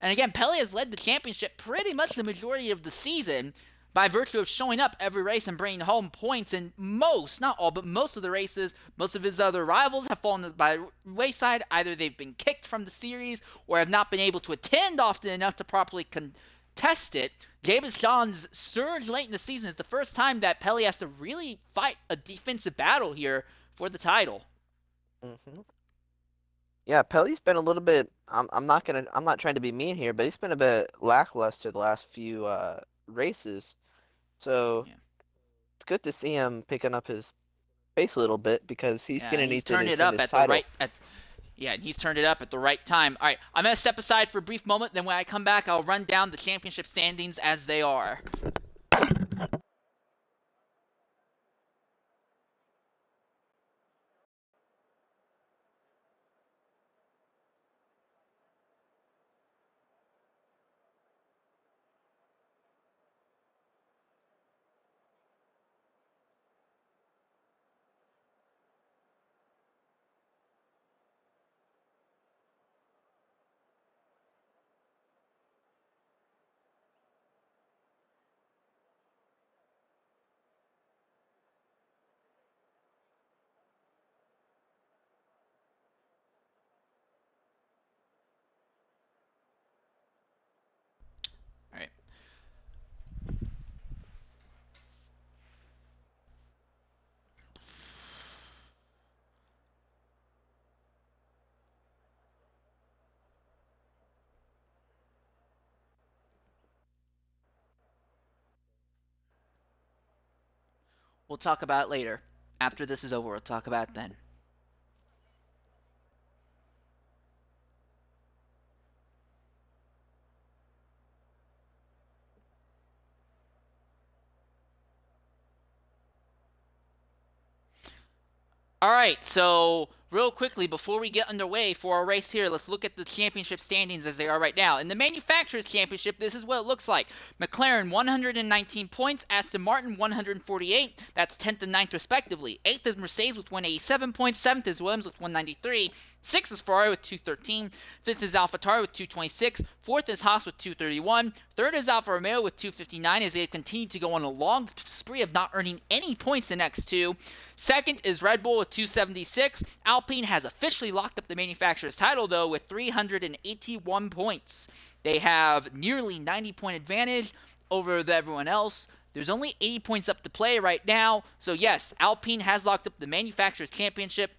And again, Pele has led the championship pretty much the majority of the season by virtue of showing up every race and bringing home points in most, not all, but most of the races. Most of his other rivals have fallen by the wayside. Either they've been kicked from the series or have not been able to attend often enough to properly contest it. Jabus John's surge late in the season is the first time that Pele has to really fight a defensive battle here for the title. Mm-hmm. Yeah, Pele's been a little bit. I'm not trying to be mean here, but he's been a bit lackluster the last few races. So it's good to see him picking up his pace a little bit because he's gonna need to defend his title. He's turned it up at the right time. All right, I'm gonna step aside for a brief moment. Then when I come back, I'll run down the championship standings as they are. We'll talk about it later. After this is over, we'll talk about it then. All right, so real quickly, before we get underway for our race here, let's look at the championship standings as they are right now. In the Manufacturers' Championship, this is what it looks like. McLaren, 119 points. Aston Martin, 148. That's 10th and 9th, respectively. 8th is Mercedes with 187 points. 7th is Williams with 193. 6th is Ferrari with 213. 5th is AlphaTauri with 226. 4th is Haas with 231. 3rd is Alfa Romeo with 259 as they continue to go on a long spree of not earning any points in X2. 2nd is Red Bull with 276. Alpine has officially locked up the manufacturer's title, though, with 381 points. They have nearly 90-point advantage over everyone else. There's only 80 points up to play right now. So, yes, Alpine has locked up the manufacturer's championship.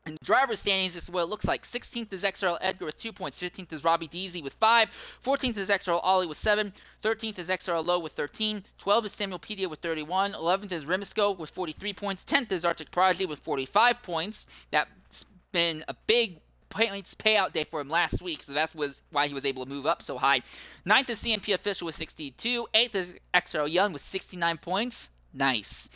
In the driver's standings, this is what it looks like. 16th is XRL Edgar with 2 points. 15th is Robbie Deasy with 5. 14th is XRL Ollie with 7. 13th is XRL Lowe with 13. 12th is Samuel Pedia with 31. 11th is Remisco with 43 points. 10th is Arctic Prodigy with 45 points. That's been a big points payout day for him last week, so that was why he was able to move up so high. 9th is CNP Official with 62. 8th is XRL Young with 69 points. Nice.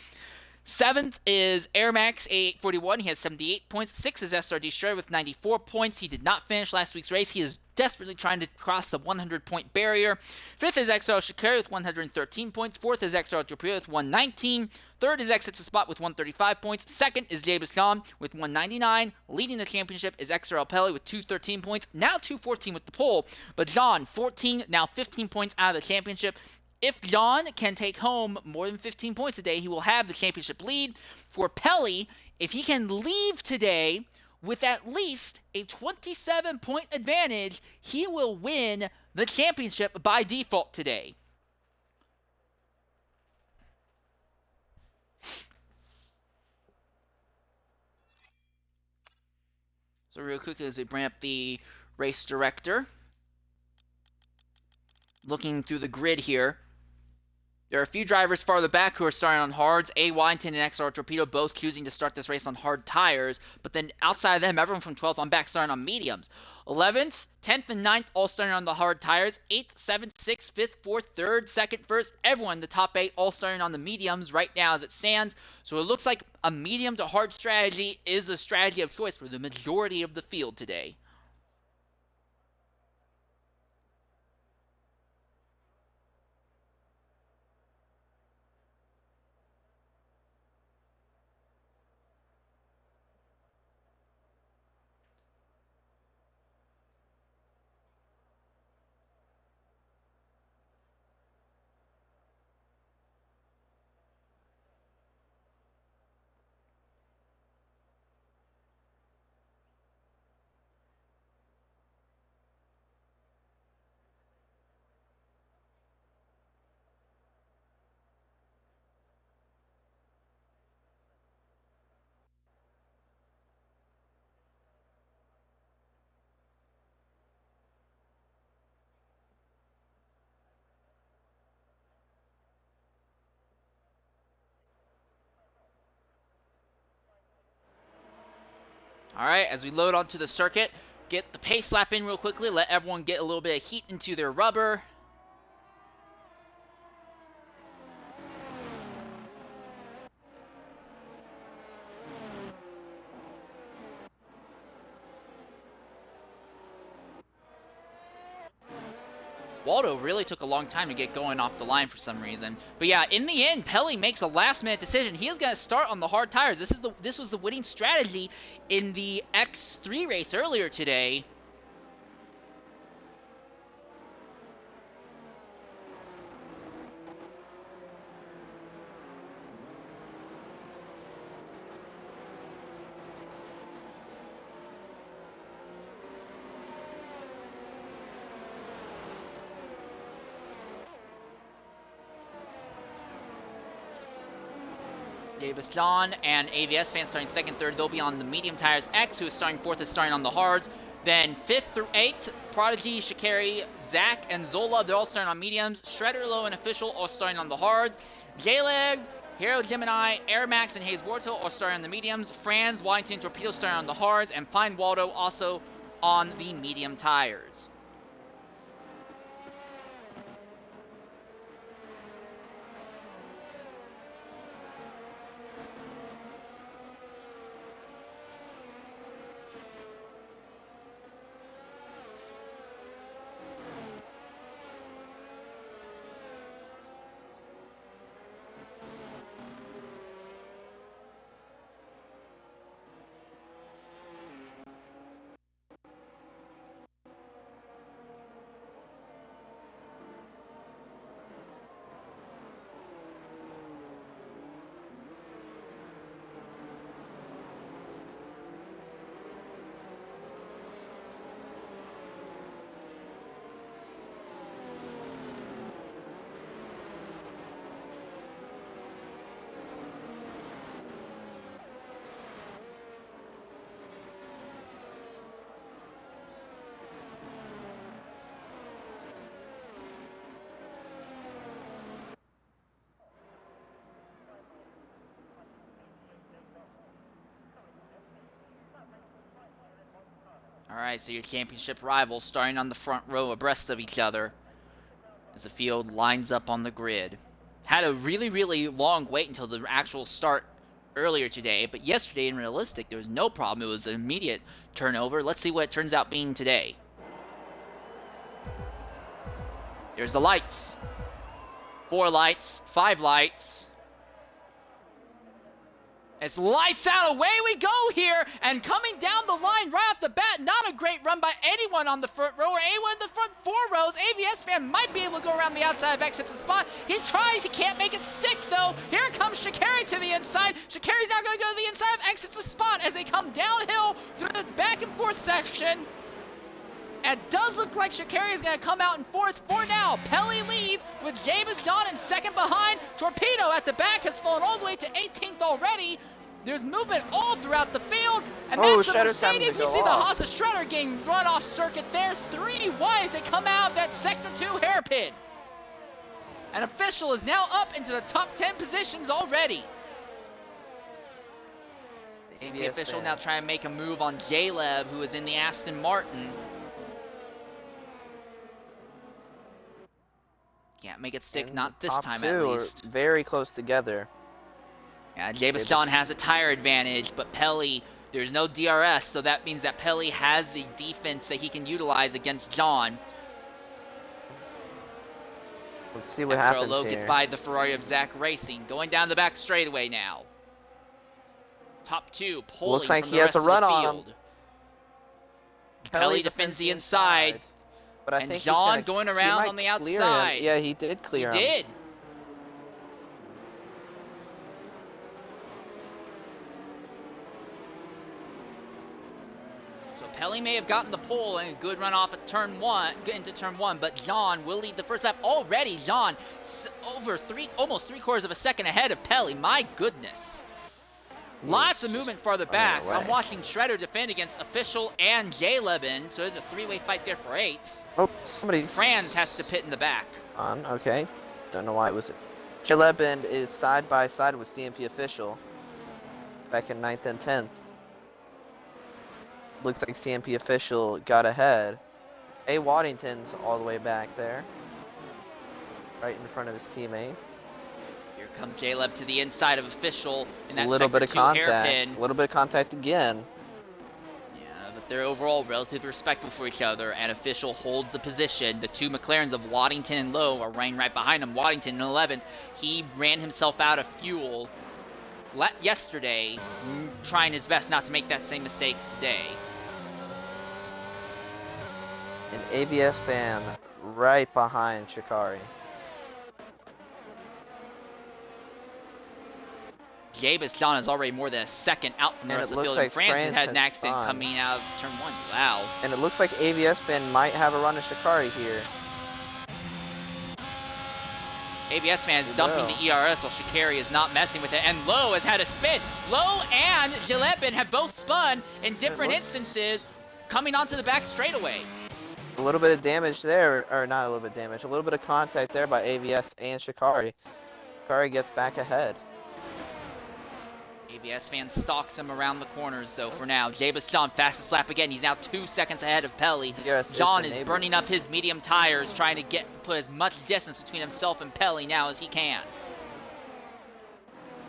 7th is Airmax A841. He has 78 points. 6th is SRD Shred with 94 points. He did not finish last week's race. He is desperately trying to cross the 100-point barrier. 5th is XRL Shikari with 113 points. 4th is XRL Torpedo with 119. 3rd is Exits the Spot with 135 points. 2nd is Jabez Khan with 199. Leading the championship is XRL Pele with 213 points. Now 214 with the pole. But John, 14, now 15 points out of the championship. If John can take home more than 15 points today, he will have the championship lead. For Pele, if he can leave today with at least a 27-point advantage, he will win the championship by default today. So real quickly as we bring up the race director, looking through the grid here, there are a few drivers farther back who are starting on hards. A. Wyington and XR Torpedo both choosing to start this race on hard tires. But then outside of them, everyone from 12th on back starting on mediums. 11th, 10th, and 9th all starting on the hard tires. 8th, 7th, 6th, 5th, 4th, 3rd, 2nd, 1st. Everyone in the top 8 all starting on the mediums right now as it stands. So it looks like a medium to hard strategy is the strategy of choice for the majority of the field today. All right, as we load onto the circuit, get the pace lap in real quickly, let everyone get a little bit of heat into their rubber. Waldo really took a long time to get going off the line for some reason. But yeah, in the end, Pele makes a last-minute decision. He is going to start on the hard tires. This was the winning strategy in the X3 race earlier today. Davis John and AVS fans starting 2nd, 3rd. They'll be on the medium tires. X, who is starting 4th, is starting on the hards. Then 5th through 8th, Prodigy, Shikari, Zach, and Zola, they're all starting on mediums. Shredder, Low, and Official all starting on the hards. J-Leg, Hero, Gemini, Air Max, and Hayes Borto are starting on the mediums. Franz, Waddington, Torpedo starting on the hards, and Fine Waldo also on the medium tires. Alright, so your championship rivals starting on the front row abreast of each other as the field lines up on the grid. Had a really long wait until the actual start earlier today, but yesterday in realistic there was no problem. It was an immediate turnover. Let's see what it turns out being today. There's the lights. 4 lights, 5 lights. It's lights out, away we go here, and coming down the line right off the bat, not a great run by anyone on the front row or anyone in the front 4 rows. AVS fan might be able to go around the outside of exits the spot. He tries, he can't make it stick though. Here comes Shikari to the inside. Shikari's now going to go to the inside of exits the spot as they come downhill through the back and forth section. And it does look like Shikari is going to come out in 4th for now. Pelly leads with Jameis John in 2nd behind. Torpedo at the back has fallen all the way to 18th already. There's movement all throughout the field. And that's the Mercedes. We see the Haas of Shredder getting run off circuit there. 3 wide as they come out of that Sector 2 hairpin. An official is now up into the top 10 positions already. The CP official now trying to make a move on J-Leb, who is in the Aston Martin. Can't make it stick, and not this time at least. Very close together. Yeah, Jameis John has a tire advantage, but Pelly, there's no DRS, so that means that Pelly has the defense that he can utilize against John. Let's see what happens XRL here. Gets by the Ferrari of Zach Racing, going down the back straightaway now. Top 2, pulling looks like from he the has rest a run of the on field. him. Pelly defends the inside. But I and think John going around on the outside. Yeah, he did clear him. He did. So Pelly may have gotten the pole and a good run off at turn 1, into turn 1, but John will lead the first lap already. John over almost 3/4 of a second ahead of Pelly. My goodness. Lots of movement farther back. I'm watching Shredder defend against Official and J-Leben, so there's a 3-way fight there for 8th. Oh, somebody. Franz has to pit in the back. Okay. Don't know why it was. J-Leben is side by side with CMP Official. Back in 9th and 10th. Looks like CMP Official got ahead. A. Waddington's all the way back there. Right in front of his teammate. Here comes J-Leb to the inside of Official in that little bit of contact. hairpin. A little bit of contact again. Yeah, but they're overall relatively respectful for each other, and Official holds the position. The 2 McLarens of Waddington and Lowe are running right behind him. Waddington in 11th. He ran himself out of fuel yesterday, trying his best not to make that same mistake today. An ABS fan right behind Shikari. Jameis John is already more than a second out from the rest of the field. Like and Francis had an accident coming out of turn 1. Wow. And it looks like ABS fan might have a run at Shikari here. ABS fan is dumping the ERS while Shikari is not messing with it. And Lowe has had a spin. Lowe and J-Leben have both spun in different instances coming onto the back straightaway. A little bit of damage there, or not a little bit of damage, a little bit of contact there by ABS and Shikari. Shikari gets back ahead. ABS fan stalks him around the corners, though, for now. John, fastest lap again. He's now 2 seconds ahead of Pelly. John is burning up his medium tires, trying to put as much distance between himself and Pelly now as he can.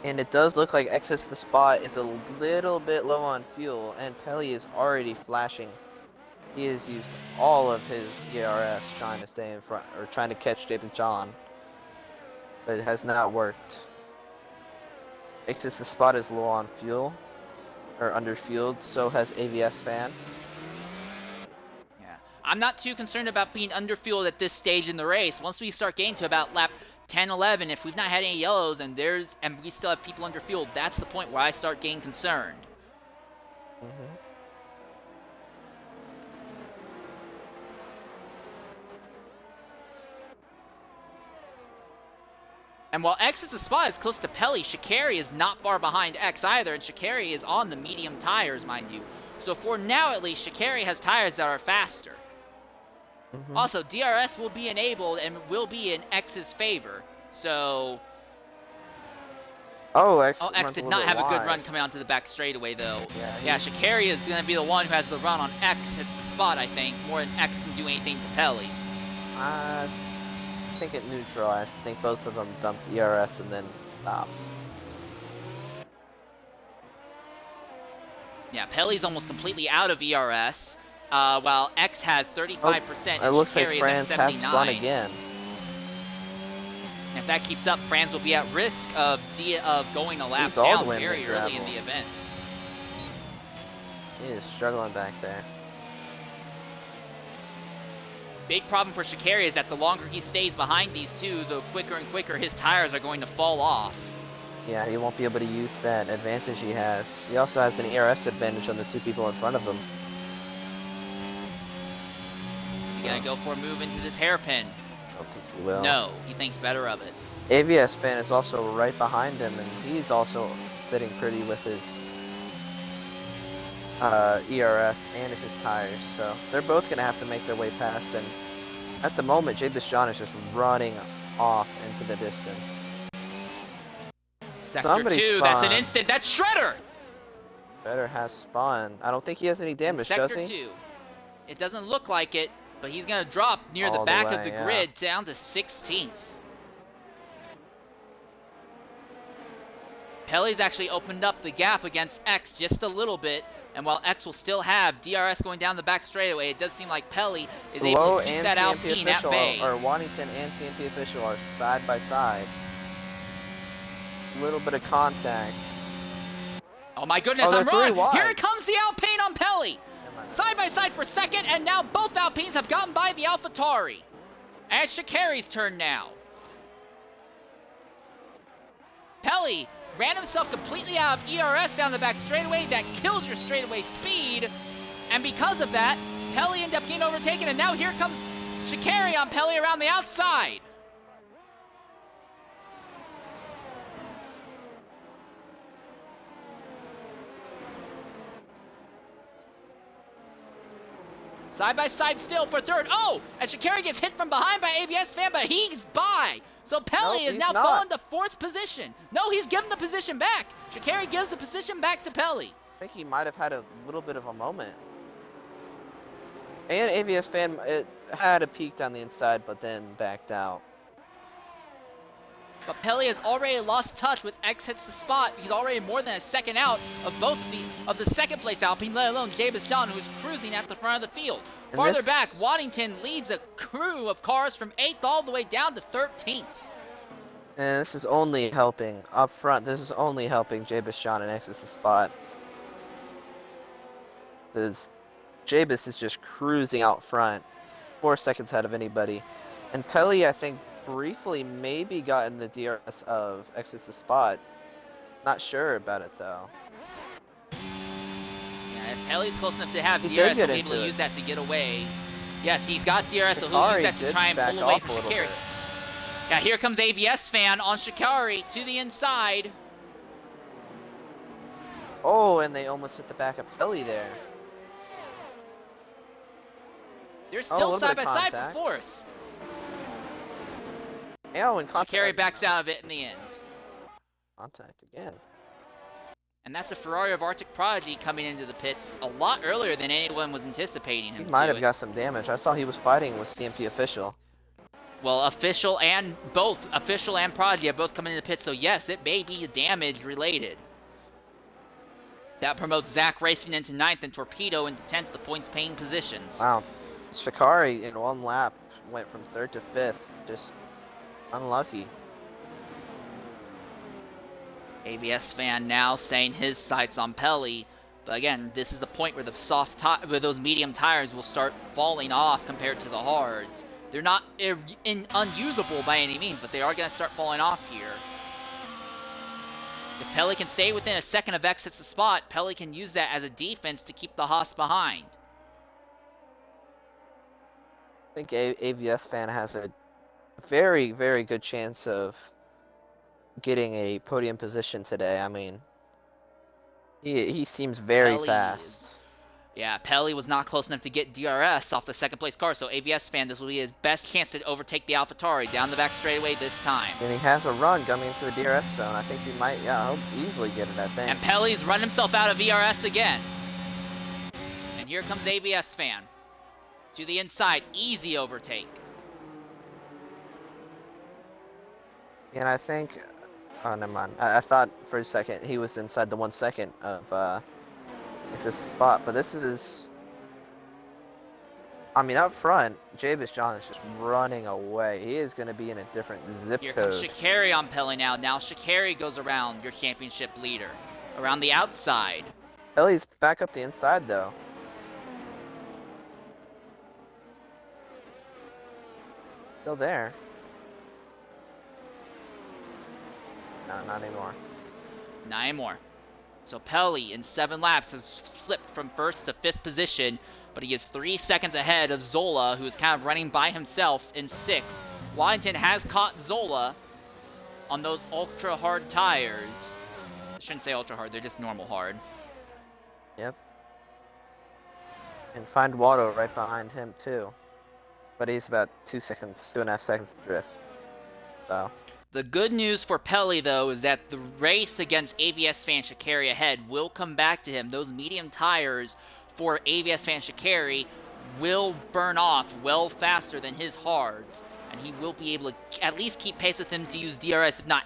And it does look like Exits the Spot is a little bit low on fuel, and Pelly is already flashing. He has used all of his ERS trying to stay in front, or trying to catch John. But it has not worked. Exits the Spot is low on fuel, or underfueled, so has AVS Fan. Yeah, I'm not too concerned about being underfueled at this stage in the race. Once we start getting to about lap 10, 11, if we've not had any yellows and we still have people underfueled, that's the point where I start getting concerned. Mm-hmm. And while X's spot is close to Pelly, Shikari is not far behind X either, and Shikari is on the medium tires, mind you. So for now, at least, Shikari has tires that are faster. Mm-hmm. Also, DRS will be enabled and will be in X's favor. So... X did not have a good run coming onto the back straightaway, though. Yeah, Shikari is going to be the one who has the run on X. Hits the spot, I think, more than X can do anything to Pelly. I think it neutralized. I think both of them dumped ERS and then stopped. Yeah, Pelly's almost completely out of ERS. While X has 35%, it looks like Shikari Franz is at 79. has spun again. And if that keeps up, Franz will be at risk of going a lap down very early in the event. He is struggling back there. Big problem for Shikari is that the longer he stays behind these two, the quicker and quicker his tires are going to fall off. Yeah, he won't be able to use that advantage he has. He also has an ERS advantage on the two people in front of him. Is he going to go for a move into this hairpin? I don't think he will. No, he thinks better of it. AVS Fan is also right behind him, and he's also sitting pretty with his ERS and his tires. So they're both going to have to make their way past, and at the moment, John is just running off into the distance. Sector 2, that's an instant. That's Shredder! Shredder has spun. I don't think he has any damage, does he? Sector 2. It doesn't look like it, but he's going to drop near the back of the grid down to 16th. Pelly's actually opened up the gap against X just a little bit, and while X will still have DRS going down the back straightaway, it does seem like Pelly is able to keep that Alpine at bay. Or Waddington and CMP official are side by side. Little bit of contact. Oh my goodness, I'm wrong! Here comes the Alpine on Pelly! Side by side for second, and now both Alpines have gotten by the AlphaTauri. And it's Shikari's turn now. Pelly ran himself completely out of ERS down the back straightaway. That kills your straightaway speed. And because of that, Pelly ended up getting overtaken, and now here comes Shikari on Pelly around the outside. Side by side still for third. Oh, and Shikari gets hit from behind by AVS Fan, but he's by. So Pelly is now fallen to 4th position. No, he's given the position back. Shikari gives the position back to Pelly. I think he might have had a little bit of a moment. And AVS Fan had a peak down the inside, but then backed out. But Pelly has already lost touch with X hits the spot. He's already more than a second out of both of the second place Alpine, let alone John, who's cruising at the front of the field. Farther back, Waddington leads a crew of cars from 8th all the way down to 13th. And this is only helping up front. This is only helping John and X hits the spot. Because Jabus is just cruising out front, 4 seconds ahead of anybody. And Pelly, I think, briefly maybe got in the DRS of Exits the Spot. Not sure about it though. Yeah, if Pelly's close enough to have DRS, he'll be able to use that to get away. Yes, he's got DRS, so he'll use that to try and pull away from Shikari. Yeah, here comes AVS Fan on Shikari to the inside. Oh, and they almost hit the back of Pelly there. They're still side by side for 4th. Yeah, when Shikari backs out of it in the end. Contact again. And that's the Ferrari of Arctic Prodigy coming into the pits a lot earlier than anyone was anticipating him to. He might have got some damage. I saw he was fighting with CMP Official. Well, Official and Prodigy have both come into the pits, so yes, it may be damage related. That promotes Zach Racing into 9th and Torpedo into 10th, the points paying positions. Wow. Shikari in one lap went from 3rd to 5th. Just unlucky. AVS fan now saying his sights on Pelly. But again, this is the point where where those medium tires will start falling off compared to the hards. They're not unusable by any means, but they are going to start falling off here. If Pelly can stay within a second of exits the spot, Pelly can use that as a defense to keep the Haas behind. I think AVS fan has a very, very good chance of getting a podium position today. I mean, he seems very fast. Yeah, Pelly was not close enough to get DRS off the second place car, so AVS fan, this will be his best chance to overtake the AlphaTauri down the back straightaway this time. And he has a run coming into the DRS zone. I think he might, he'll easily get it, I think. And Pelly's run himself out of VRS again. And here comes AVS fan. To the inside, easy overtake. And I think, oh, never mind. I thought for a second he was inside the 1 second of this spot, but this is, I mean, up front, Javis John is just running away. He is going to be in a different zip Here code. Here comes Shikari on Pelly now. Now Shikari goes around your championship leader. Around the outside. Pelly's back up the inside, though. Still there. No, not anymore. Not anymore. So Pelly, in 7 laps, has slipped from 1st to 5th position, but he is 3 seconds ahead of Zola, who is kind of running by himself in 6th. Waddington has caught Zola on those ultra-hard tires. I shouldn't say ultra-hard, they're just normal hard. Yep. And find Watto right behind him, too. But he's about 2.5 seconds drift. So. The good news for Pelly, though, is that the race against AVS fan Shikari ahead will come back to him. Those medium tires for AVS fan Shikari will burn off well faster than his hards, and he will be able to at least keep pace with him to use DRS, if not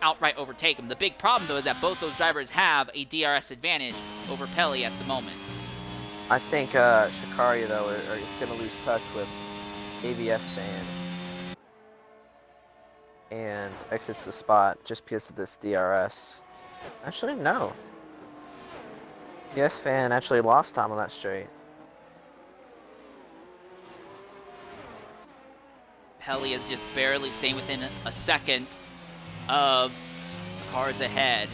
outright overtake him. The big problem, though, is that both those drivers have a DRS advantage over Pelly at the moment. I think Shikari, though, is going to lose touch with AVS fan and exits the spot just because of this DRS. Actually, no. AVS fan actually lost time on that straight. Pelly is just barely staying within a second of the cars ahead.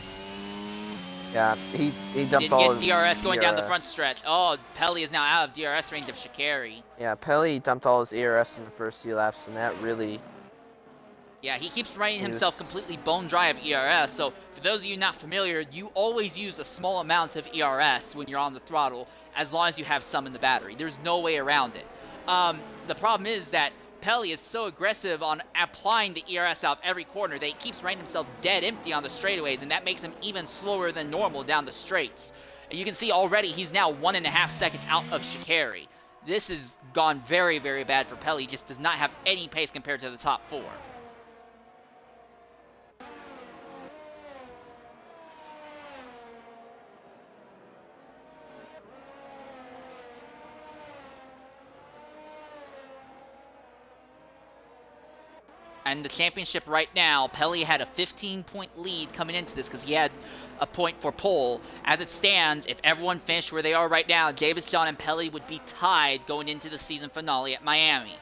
Yeah, he dumped all his Didn't get DRS going down the front stretch. Oh, Pelly is now out of DRS range of Shikari. Yeah, Pelly dumped all his ERS in the first few laps, and that really... Yeah, he keeps running himself completely bone dry of ERS, so for those of you not familiar, you always use a small amount of ERS when you're on the throttle, as long as you have some in the battery. There's no way around it. The problem is that Pelly is so aggressive on applying the ERS out of every corner that he keeps running himself dead empty on the straightaways, and that makes him even slower than normal down the straights. And you can see already he's now 1.5 seconds out of Shikari. This has gone very, very bad for Pelly. He just does not have any pace compared to the top 4. And the championship right now, Pelly had a 15-point lead coming into this because he had a point for pole. As it stands, if everyone finished where they are right now, Davis, John, and Pelly would be tied going into the season finale at Miami.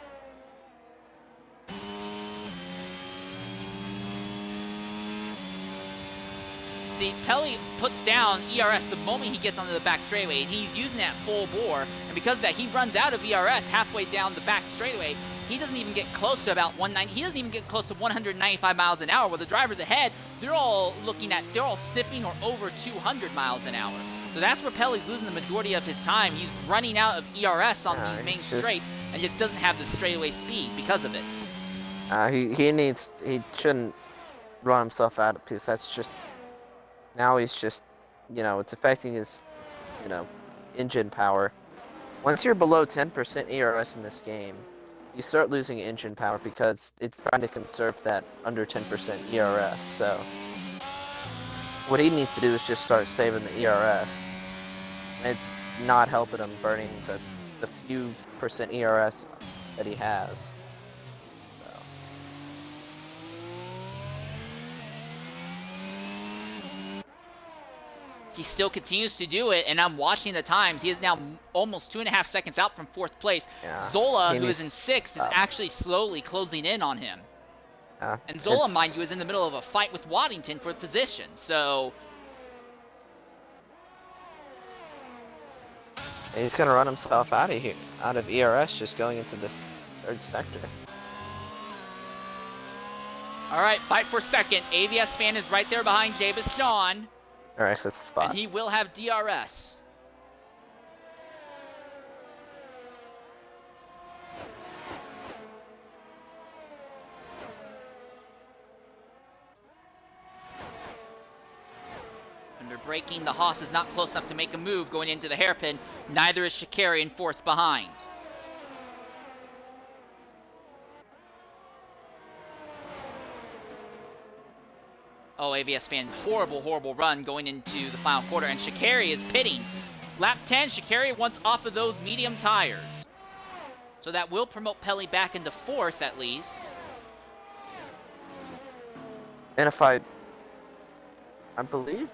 See, Pelly puts down ERS the moment he gets onto the back straightaway, and he's using that full bore, and because of that, he runs out of ERS halfway down the back straightaway. He doesn't even get close to about 190. He doesn't even get close to 195 miles an hour. While the drivers ahead, they're all sniffing or over 200 miles an hour. So that's where Pelly's losing the majority of his time. He's running out of ERS on these main straights and just doesn't have the straightaway speed because of it. He shouldn't run himself out because that's just, now he's just it's affecting his, engine power. Once you're below 10% ERS in this game, you start losing engine power because it's trying to conserve that under 10% ERS. So what he needs to do is just start saving the ERS. It's not helping him burning the few percent ERS that he has. So. He still continues to do it, and I'm watching the times. He is now almost 2.5 seconds out from 4th place. Yeah, Zola, who is in 6th, is actually slowly closing in on him. And Zola, mind you, is in the middle of a fight with Waddington for position, so... He's going to run himself out of ERS just going into this 3rd sector. All right, fight for 2nd. AVS fan is right there behind Jabez Sean. Or exit spot. And he will have DRS. Under braking, the Haas is not close enough to make a move going into the hairpin. Neither is Shikari in 4th behind. Oh, AVS fan, horrible run going into the final quarter, and Shikari is pitting. Lap 10, Shikari wants off of those medium tires. So that will promote Pelly back into 4th at least. And if I believe,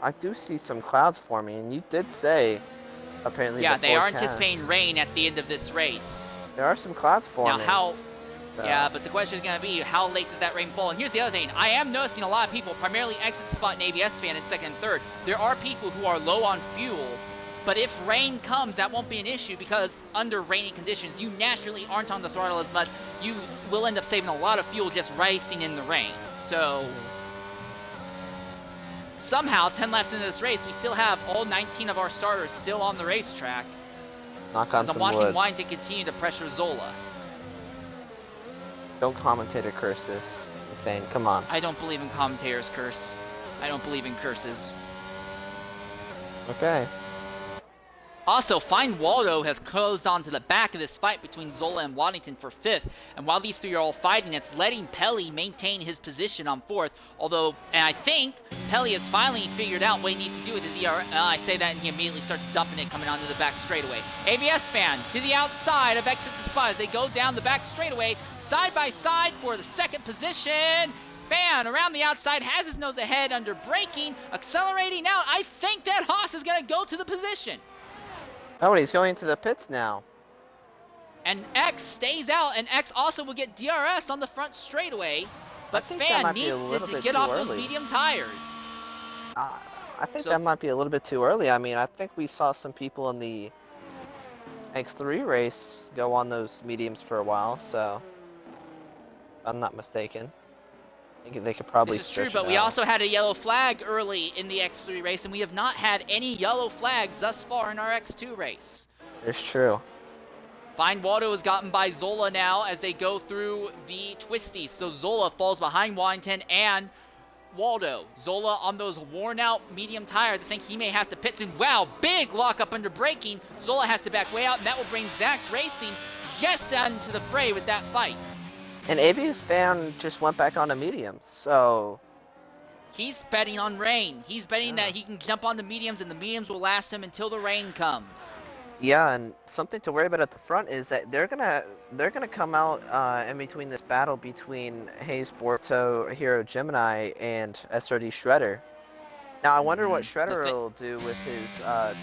I do see some clouds forming, and you did say, apparently, yeah, they are anticipating rain at the end of this race. There are some clouds forming. Now, how... So. Yeah, but the question is going to be, how late does that rain fall? And here's the other thing. I am noticing a lot of people, primarily exit spot and ABS fan in 2nd and 3rd. There are people who are low on fuel, but if rain comes, that won't be an issue because under rainy conditions, you naturally aren't on the throttle as much. You will end up saving a lot of fuel just racing in the rain. So, somehow, 10 laps into this race, we still have all 19 of our starters still on the racetrack. Knock on some wood. I'm watching Waddington continue to pressure Zola. Don't commentator curse this. Insane. Come on. I don't believe in commentators curse. I don't believe in curses. Okay. Also, Fine Waldo has closed onto the back of this fight between Zola and Waddington for 5th. And while these 3 are all fighting, it's letting Pelly maintain his position on 4th. Although, and I think Pelly has finally figured out what he needs to do with his ER. I say that and he immediately starts dumping it coming onto the back straightaway. AVS fan to the outside of Exit Spot as they go down the back straightaway, side by side for the 2nd position. Fan around the outside has his nose ahead under braking, accelerating out. I think that Haas is going to go to the position. Oh, he's going to the pits now. And X stays out, and X also will get DRS on the front straightaway. But Fan needed to get off those medium tires. I think that might be a little bit too early. I mean, I think we saw some people in the X3 race go on those mediums for a while, so if I'm not mistaken. I think they could probably This is true, but we also had a yellow flag early in the X3 race, and we have not had any yellow flags thus far in our X2 race. It's true. Fine Waldo is gotten by Zola now as they go through the twisties. So Zola falls behind Waddington and Waldo. Zola on those worn-out medium tires. I think he may have to pit soon. Wow, big lockup under braking. Zola has to back way out, and that will bring Zach Racing just out into the fray with that fight. And AV's fan just went back onto mediums, so... He's betting on rain. He's betting that he can jump on the mediums, and the mediums will last him until the rain comes. Yeah, and something to worry about at the front is that they're gonna come out in between this battle between Hayes Borto, Hero Gemini, and SRD Shredder. Now I wonder what Shredder will do with his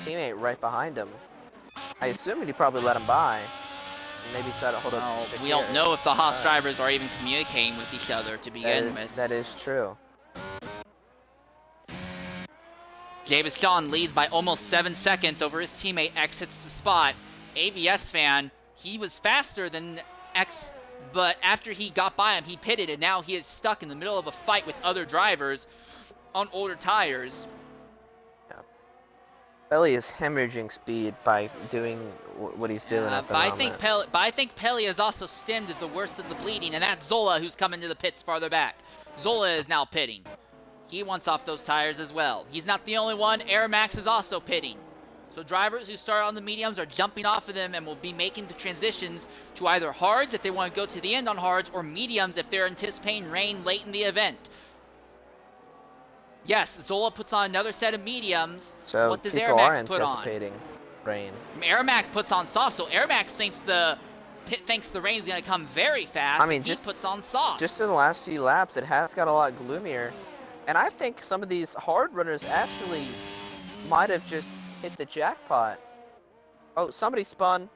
teammate right behind him. I assume he'd probably let him by. Maybe try to hold up. We don't know if the Haas drivers are even communicating with each other to begin with. That is true. Davis John leads by almost 7 seconds over his teammate. X hits the spot. AVS fan, he was faster than X, but after he got by him, he pitted, and now he is stuck in the middle of a fight with other drivers on older tires. Pelly is hemorrhaging speed by doing what he's doing at the moment. I think Pelly has also stemmed the worst of the bleeding, and that's Zola who's coming to the pits farther back. Zola is now pitting. He wants off those tires as well. He's not the only one. Air Max is also pitting. So drivers who start on the mediums are jumping off of them and will be making the transitions to either hards if they want to go to the end on hards, or mediums if they're anticipating rain late in the event. Yes, Zola puts on another set of mediums. So what does people Air Max are put on? anticipating rain. Air Max puts on soft, so Air Max thinks the rain's going to come very fast. I mean, he puts on soft. Just in the last few laps, it has got a lot gloomier. And I think some of these hard runners actually might have just hit the jackpot. Oh, somebody spun.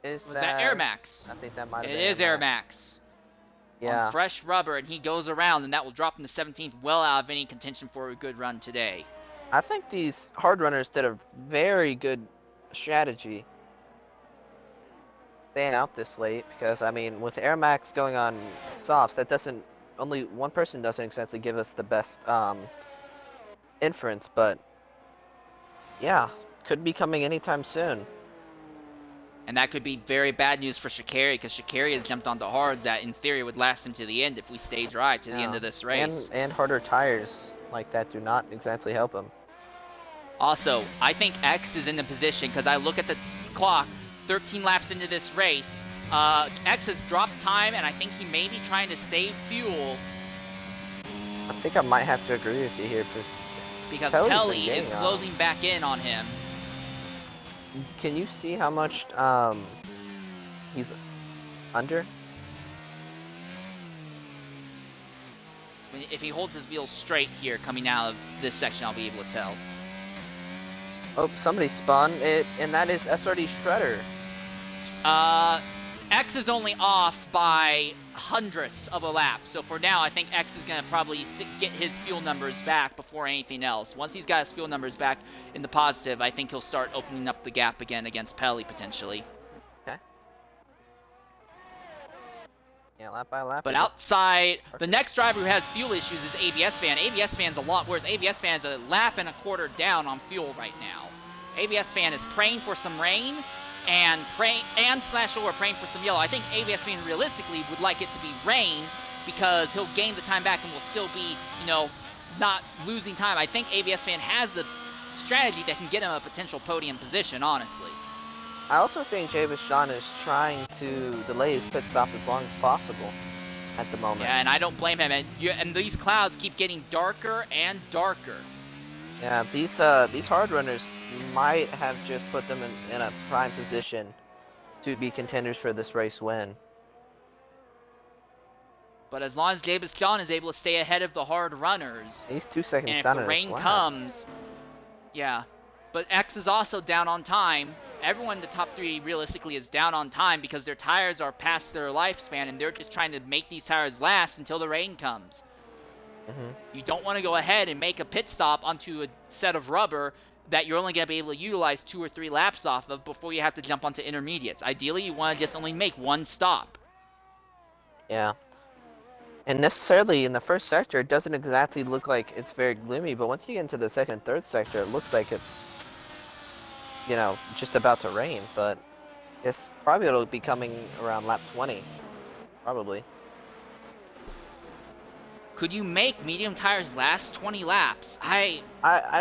Was that Air Max? I think that might have been It is Air Max. Yeah. On fresh rubber, and he goes around, and that will drop him to 17th, well out of any contention for a good run today. I think these hard runners did a very good strategy staying out this late, because I mean, with Air Max going on softs, that doesn't, only one person doesn't exactly give us the best inference, but yeah, could be coming anytime soon. And that could be very bad news for Sha'Carri, because Sha'Carri has jumped onto hards that, in theory, would last him to the end if we stay dry to the end of this race. And harder tires like that do not exactly help him. Also, I think X is in the position, because I look at the clock, 13 laps into this race. X has dropped time, and I think he may be trying to save fuel. I think I might have to agree with you here, because Pelly is closing back in on him. Can you see how much he's under? If he holds his wheels straight here coming out of this section, I'll be able to tell. Oh, somebody spun it, and that is SRD Shredder. X is only off by hundredths of a lap. So for now, I think X is going to probably get his fuel numbers back before anything else. Once he's got his fuel numbers back in the positive, I think he'll start opening up the gap again against Pelly, potentially. Okay. Yeah, lap by lap. But outside, the next driver who has fuel issues is AVS Fan. AVS Fan's a lot worse. AVS Fan is a lap and a quarter down on fuel right now. AVS Fan is praying for some rain, and Slash are praying for some yellow. I think AVS Fan realistically would like it to be rain, because he'll gain the time back and will still be, you know, not losing time. I think AVS Fan has a strategy that can get him a potential podium position, honestly. I also think Javis Shawn is trying to delay his pit stop as long as possible at the moment. Yeah, and I don't blame him. And these clouds keep getting darker and darker. Yeah, these hard runners might have just put them in a prime position to be contenders for this race win. But as long as Javis Shawn is able to stay ahead of the hard runners, he's 2 seconds and down. if the rain comes, yeah. But X is also down on time. Everyone in the top 3 realistically is down on time because their tires are past their lifespan, and they're just trying to make these tires last until the rain comes. You don't want to go ahead and make a pit stop onto a set of rubber that you're only going to be able to utilize 2 or 3 laps off of before you have to jump onto intermediates. Ideally, you want to just only make 1 stop. Yeah. And necessarily in the first sector, it doesn't exactly look like it's very gloomy, but once you get into the second and third sector, it looks like it's, you know, just about to rain. But it's probably it'll be coming around lap 20, probably. Could you make medium tires last 20 laps? I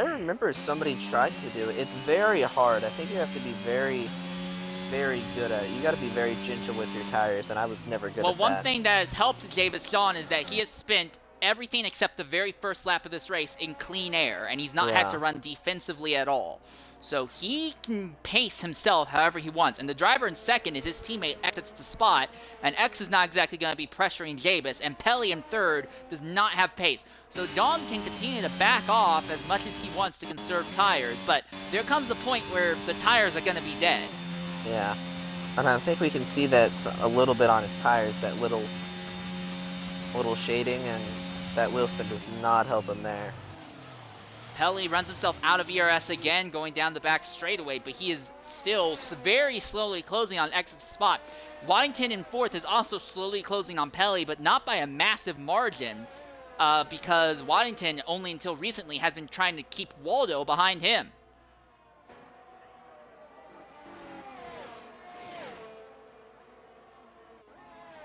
remember somebody tried to do it. It's very hard. I think you have to be very, very good at it. You got to be very gentle with your tires, and I was never good at that. Well, one thing that has helped Javis Shawn is that he has spent everything except the very first lap of this race in clean air, and he's not had to run defensively at all. So he can pace himself however he wants. And the driver in second is his teammate exits the spot, and X is not exactly going to be pressuring Javis, and Pelly in third does not have pace. So Dom can continue to back off as much as he wants to conserve tires, but there comes a point where the tires are going to be dead. Yeah, and I think we can see that a little bit on his tires, that little shading, and that wheel spin does not help him there. Pelly runs himself out of ERS again, going down the back straightaway, but he is still very slowly closing on X's spot. Waddington in fourth is also slowly closing on Pelly, but not by a massive margin, because Waddington, only until recently, has been trying to keep Waldo behind him.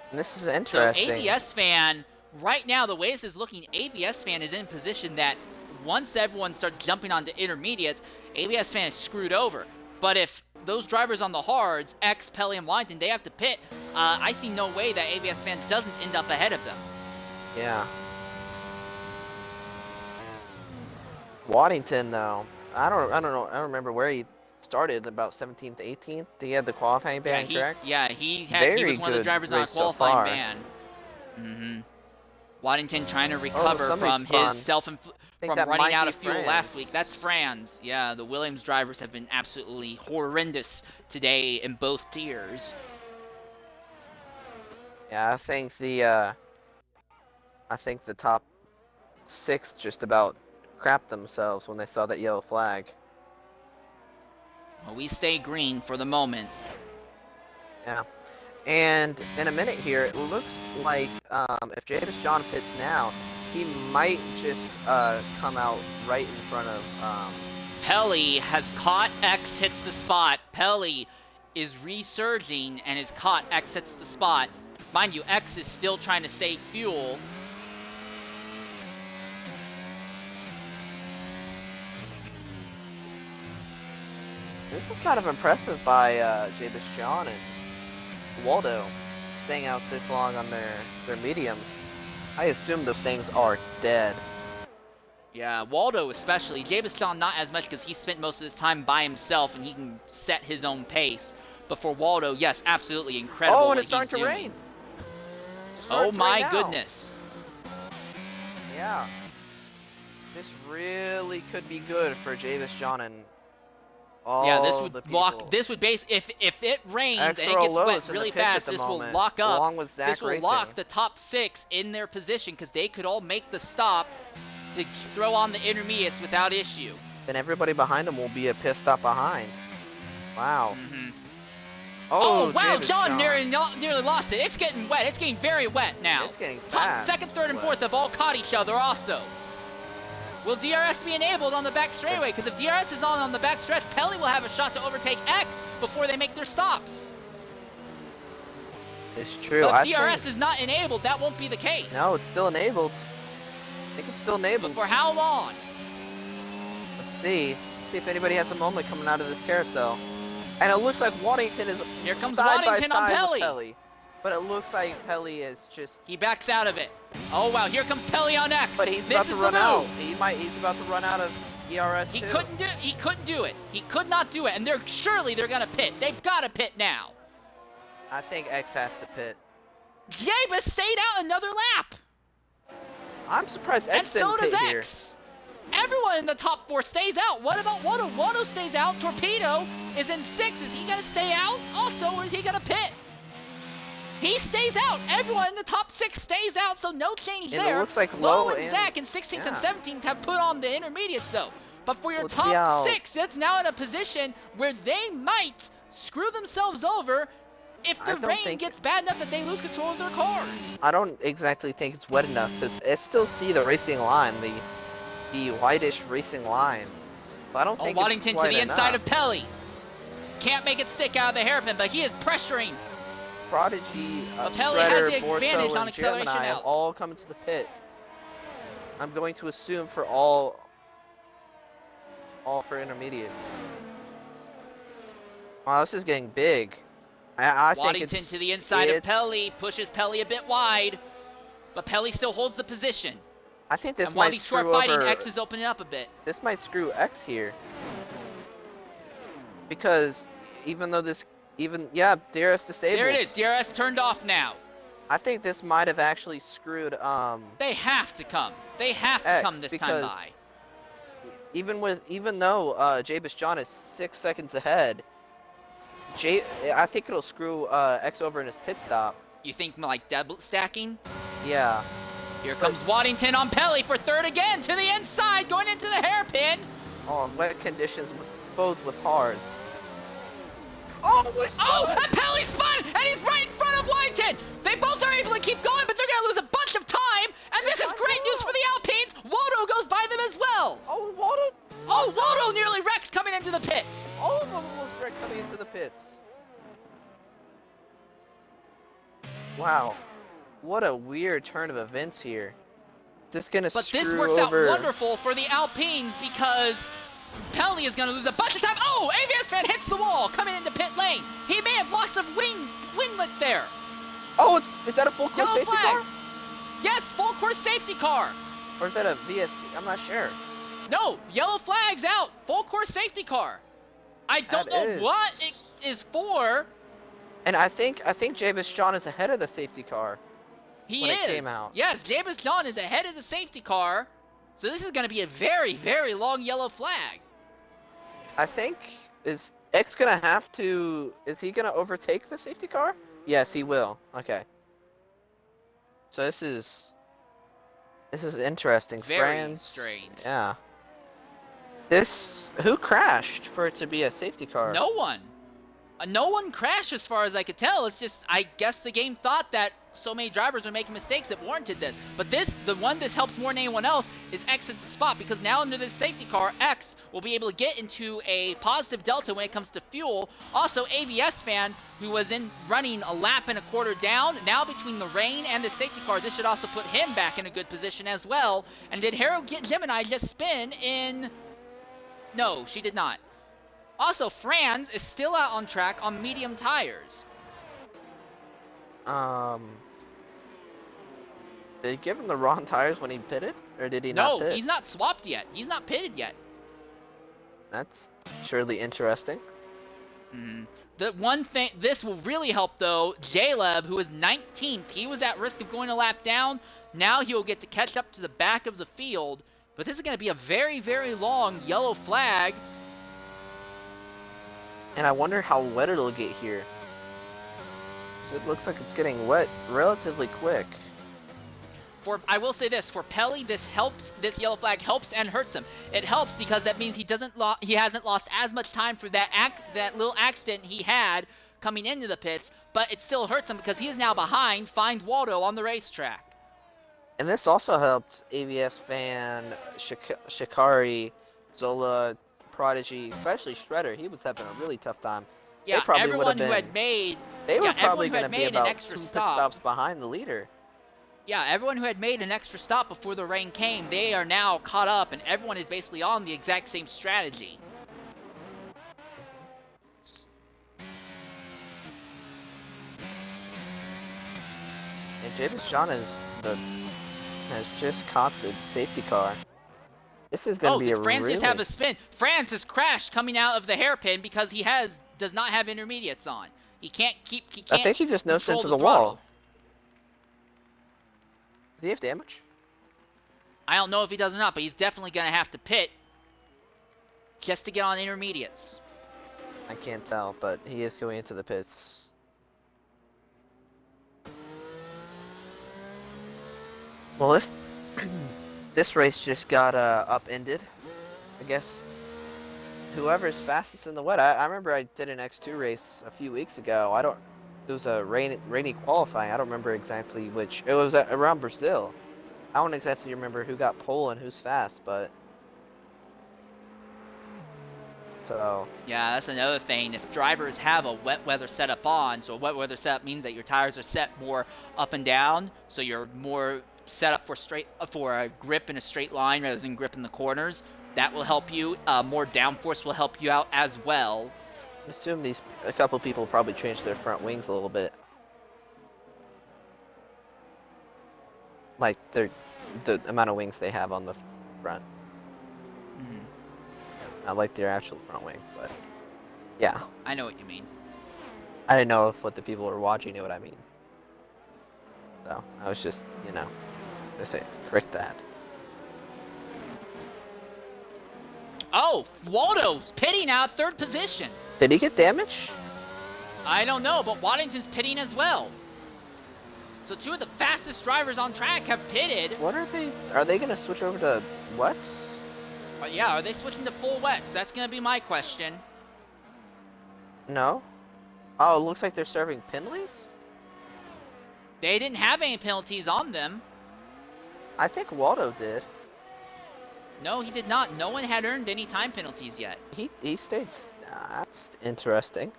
And this is interesting. So ABS Fan right now, the way this is looking, ABS Fan is in position that once everyone starts jumping onto intermediates, ABS Fan is screwed over. But if those drivers on the hards, X, Pelly, and Waddington, they have to pit, I see no way that ABS Fan doesn't end up ahead of them. Yeah. Waddington, though, I don't know. I don't remember where he started. About 17th, 18th. He had the qualifying ban, correct? Yeah, he was one of the drivers on a qualifying ban. Waddington trying to recover from his from running out of fuel last week. That's Franz. Yeah, the Williams drivers have been absolutely horrendous today in both tiers. Yeah, I think the top 6 just about crapped themselves when they saw that yellow flag. Well, we stay green for the moment. Yeah. And in a minute here, it looks like if James John pits now, he might just come out right in front of... Pelly has caught X, hits the spot. Pelly is resurging and is caught. X hits the spot. Mind you, X is still trying to save fuel. This is kind of impressive by James John and Waldo staying out this long on their mediums. I assume those things are dead. Yeah, Waldo especially. Jabiston not as much because he spent most of his time by himself and he can set his own pace. But for Waldo, yes, absolutely incredible. Oh, and it's starting to rain. Oh my goodness. Yeah. This really could be good for Javis John and all yeah, this the would people. lock. This would base if it rains XRL and it gets wet in really the pits fast. at the This will moment, lock up. along with Zach This will Racing. lock the top 6 in their position because they could all make the stop to throw on the intermediates without issue. Then everybody behind them will be a pit stop behind. Wow. Oh wow, Javis John nearly lost it. It's getting wet. It's getting very wet now. It's getting Top fast. 2nd, 3rd, and 4th have all caught each other also. Will DRS be enabled on the back straightaway? Because if DRS is on the back stretch, Pelly will have a shot to overtake X before they make their stops. It's true. But if DRS is not enabled, that won't be the case. No, it's still enabled. I think it's still enabled. But for how long? Let's see. See if anybody has a moment coming out of this carousel. And it looks like Waddington is Here comes side Waddington by on side Pelly. with Pelly. But it looks like Pelly is just... He backs out of it. Oh wow, here comes Pelly on X. But he's about to run out. He's about to run out of ERS He too. He couldn't do it. He could not do it. And surely they're gonna pit. They've got to pit now. I think X has to pit. Jabez stayed out another lap. I'm surprised X didn't and so does pit here. X. Everyone in the top 4 stays out. What about Watto? Watto stays out. Torpedo is in 6. Is he gonna stay out also, or is he gonna pit? He stays out. Everyone in the top 6 stays out, so no change And there. it looks like Lowe and Zach in 16th and 17th have put on the intermediates, though. But for your top 6, it's now in a position where they might screw themselves over if the rain gets bad enough that they lose control of their cars. I don't exactly think it's wet enough, because I still see the racing line, the whitish racing line. But I don't think Waddington it's to the inside enough. of Pelly. Can't make it stick out of the hairpin, but he is pressuring. Prodigy, Pelly has the Shredder, advantage Borto, on and acceleration Gemini have out. all come to the pit. I'm going to assume for all for intermediates. Wow, this is getting big. I think Waddington to the inside of Pelly, pushes Pelly a bit wide, but Pelly still holds the position. I think this and while might these two are screw fighting, over, X is opening up a bit. This might screw X here. Because even though DRS disabled. There it is, DRS turned off now. I think this might have actually screwed They have to come. They have to come this time by. Even though Jabis John is 6 seconds ahead, I think it'll screw X over in his pit stop. You think like double stacking? Yeah. Here comes Waddington on Pelly for 3rd again, to the inside, going into the hairpin. Oh, wet conditions, both with hards. And Pelly spun, and he's right in front of Waddington. They both are able to keep going, but they're going to lose a bunch of time, and this is great news for the Alpines. Watto goes by them as well. Watto nearly wrecks coming into the pits. All of them almost wrecked coming into the pits. Wow. What a weird turn of events here. Is this gonna But screw this works over... out wonderful for the Alpines because Pelly is going to lose a bunch of time. Oh, AVS fan hits the wall coming into pit lane. He may have lost a winglet there. Oh, is that a full course Yellow safety flags. car? Yes, full course safety car. Or is that a VSC? I'm not sure. No, yellow flags out. Full course safety car. I don't know what it is for. And I think Javis John is ahead of the safety car. He when is. It came out. Yes, James John is ahead of the safety car. So this is going to be a very, very long yellow flag. I think is X gonna have to? Is he gonna overtake the safety car? Yes, he will. Okay. So this is interesting. Very strange. Yeah. Who crashed for it to be a safety car? No one. No one crashed as far as I could tell. It's just, I guess the game thought that so many drivers were making mistakes that warranted this. But the one this helps more than anyone else is X at the spot, because now under this safety car, X will be able to get into a positive delta when it comes to fuel. Also, AVS fan, who was running a lap and a quarter down, now between the rain and the safety car, this should also put him back in a good position as well. And did Hero get Gemini just spin in... No, she did not. Also, Franz is still out on track on medium tires. Did he give him the wrong tires when he pitted? Or did he not pit? No, he's not swapped yet. He's not pitted yet. That's surely interesting. The one thing, this will really help though, Jaleb, who is 19th, he was at risk of going a lap down. Now he will get to catch up to the back of the field. But this is going to be a very, very long yellow flag. And I wonder how wet it'll get here. So it looks like it's getting wet relatively quick. I will say this, for Pelly, this yellow flag helps and hurts him. It helps because that means he hasn't lost as much time for that little accident he had coming into the pits, but it still hurts him because he is now behind Find Waldo on the racetrack. And this also helped AVS fan, Shikari, Zola, Prodigy, especially Shredder. He was having a really tough time. Yeah, everyone who had made an extra pit stops behind the leader. Yeah, everyone who had made an extra stop before the rain came, they are now caught up, and everyone is basically on the exact same strategy. And James John has just caught the safety car. This is going to be a Franz just have a spin. Franz has crashed coming out of the hairpin because he does not have intermediates on. He can't. I think he just nosed into the wall. Does he have damage? I don't know if he does or not, but he's definitely going to have to pit just to get on intermediates. I can't tell, but he is going into the pits. Well, this race just got upended. I guess whoever's fastest in the wet. I remember I did an X2 race a few weeks ago. It was a rainy qualifying. I don't remember exactly which. It was around Brazil. I don't exactly remember who got pole and who's fast, but so yeah, that's another thing. If drivers have a wet weather setup on, so a wet weather setup means that your tires are set more up and down, so you're more set up for a grip in a straight line rather than grip in the corners. That will help you. More downforce will help you out as well. I assume a couple people probably changed their front wings a little bit. Like the amount of wings they have on the front. Not like their actual front wing, but yeah. I know what you mean. I didn't know if what the people were watching knew what I mean. So I was just, I say, correct that. Oh, Waldo's pitting now, third position. Did he get damage? I don't know, but Waddington's pitting as well. So two of the fastest drivers on track have pitted. What are they? Are they going to switch over to wets? Yeah, are they switching to full wets? That's going to be my question. No. Oh, it looks like they're serving penalties? They didn't have any penalties on them. I think Waldo did. No, he did not. No one had earned any time penalties yet. He stayed. That's interesting.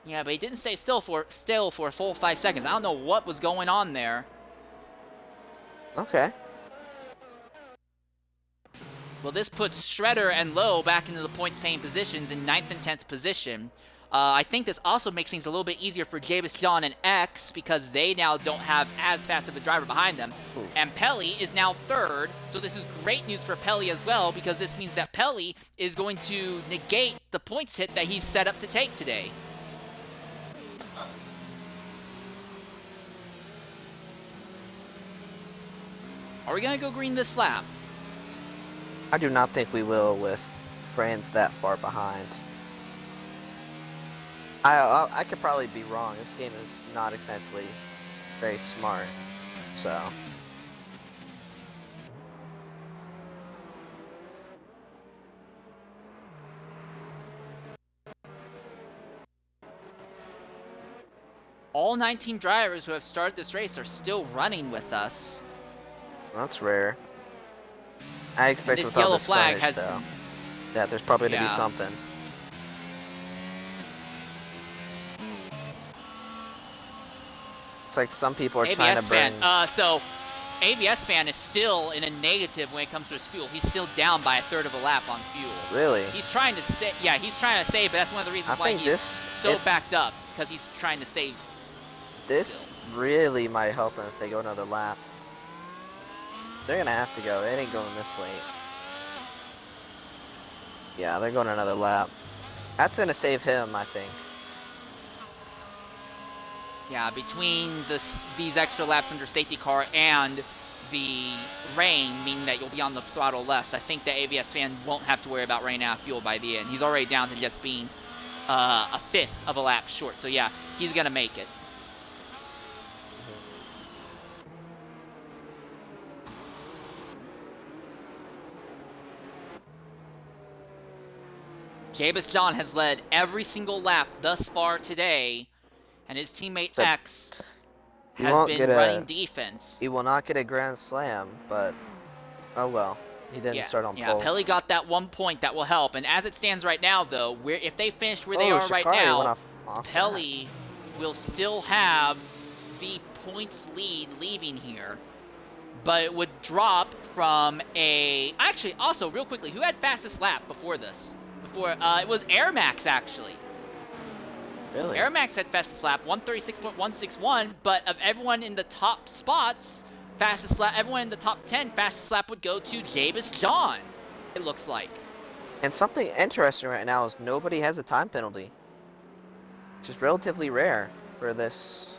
Yeah, but he didn't stay still for a full 5 seconds. I don't know what was going on there. Okay. Well, this puts Shredder and Lowe back into the points-paying positions in 9th and 10th position. I think this also makes things a little bit easier for Jabus John and X because they now don't have as fast of a driver behind them. Ooh. And Pelly is now 3rd, so this is great news for Pelly as well because this means that Pelly is going to negate the points hit that he's set up to take today. Are we going to go green this lap? I do not think we will with friends that far behind. I could probably be wrong. This game is not essentially very smart, so. All 19 drivers who have started this race are still running with us. That's rare. I expect this with all yellow this flag footage, has though, been... that there's probably gonna Yeah. be something. It's like some people are trying to burn. So ABS fan is still in a negative when it comes to his fuel. He's still down by 1/3 of a lap on fuel. Really? He's trying to save. Yeah, he's trying to save, but that's one of the reasons why he's so backed up because he's trying to save. This really might help him if they go another lap. They're gonna have to go. It ain't going this late. Yeah, they're going another lap. That's gonna save him, I think. Yeah, between these extra laps under safety car and the rain, meaning that you'll be on the throttle less, I think the ABS fan won't have to worry about running out of fuel by the end. He's already down to just being a 1/5 of a lap short. So yeah, he's gonna make it. Jabus John has led every single lap thus far today, and his teammate X has been running defense. He will not get a grand slam, but oh well. He didn't start on pole. Yeah, Pelly got that 1 point that will help. And as it stands right now, though, if they finish where they are right now, Pelly will still have the points lead leaving here. But it would drop from a... Actually, also, real quickly, who had fastest lap before this? It was Air Max, actually. Really? Air Max had fastest lap, 136.161, but of everyone in the top spots, fastest lap, everyone in the top 10, fastest lap would go to Jabus John, it looks like. And something interesting right now is nobody has a time penalty, which is relatively rare for this.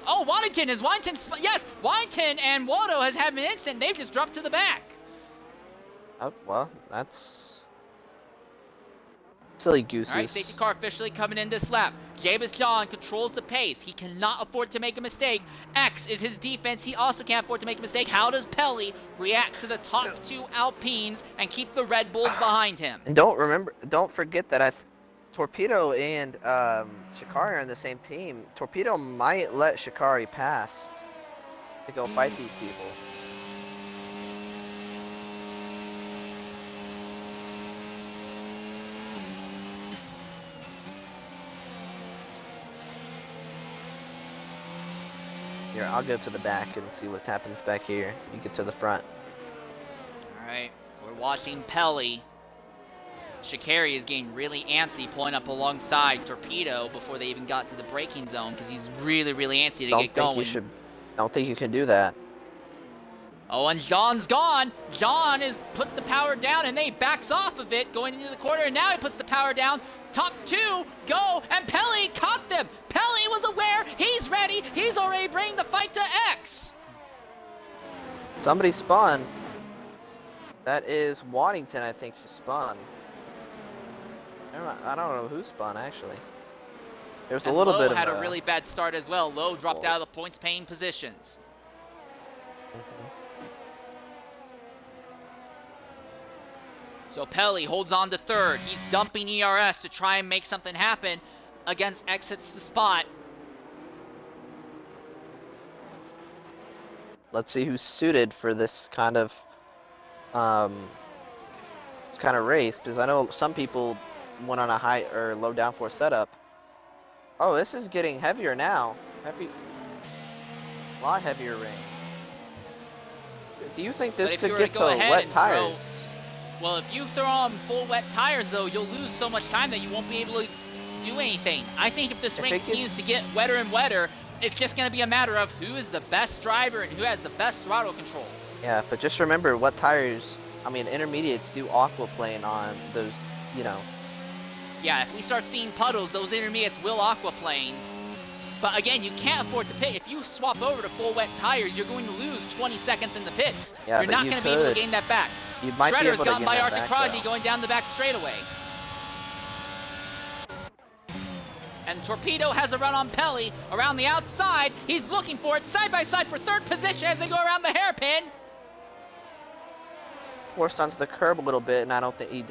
Oh, Waddington yes, Waddington and Waldo has had an incident. They've just dropped to the back. Oh, well, that's silly gooses. All right, safety car officially coming in this lap. Jabus John controls the pace. He cannot afford to make a mistake. X is his defense. He also can't afford to make a mistake. How does Pelly react to the top two Alpines and keep the Red Bulls behind him? And don't forget that Torpedo and Shikari are in the same team. Torpedo might let Shikari pass to go fight these people. Here, I'll go to the back and see what happens back here. You get to the front. All right, we're watching Pelly. Shikari is getting really antsy, pulling up alongside Torpedo before they even got to the braking zone because he's really, really antsy to get going. Don't think you can do that. Oh, and John's gone. John has put the power down, and then he backs off of it going into the corner, and now he puts the power down. Top two go, and Pelly caught them. Pelly was aware. He's ready. He's already bringing the fight to X. Somebody spun. That is Waddington, I think, who spun. I don't know who spun, actually. There's a little bit of had a really bad start as well. Lowe dropped out of the points-paying positions. So Pelly holds on to third. He's dumping ERS to try and make something happen against X hits the spot. Let's see who's suited for this kind of race, because I know some people went on a high or low downforce setup. Oh, this is getting heavier now. A lot heavier rain. do you think this if could you were get to go to ahead wet and tires? Well, if you throw on full wet tires, though, you'll lose so much time that you won't be able to do anything. I think if this race continues to get wetter and wetter, it's just going to be a matter of who is the best driver and who has the best throttle control. Yeah, but just remember wet tires, I mean, intermediates do aquaplane on those, you know. Yeah, if we start seeing puddles, those intermediates will aquaplane. But again, you can't afford to pit. If you swap over to full wet tires, you're going to lose 20 seconds in the pits. Yeah, you're not going to be able to gain that back. You might be able Shredder's to gotten gain by that Arctic back, Prodigy though. going down the back straightaway. And Torpedo has a run on Pelly around the outside. He's looking for it side by side for third position as they go around the hairpin. Forced onto the curb a little bit, and I don't think he was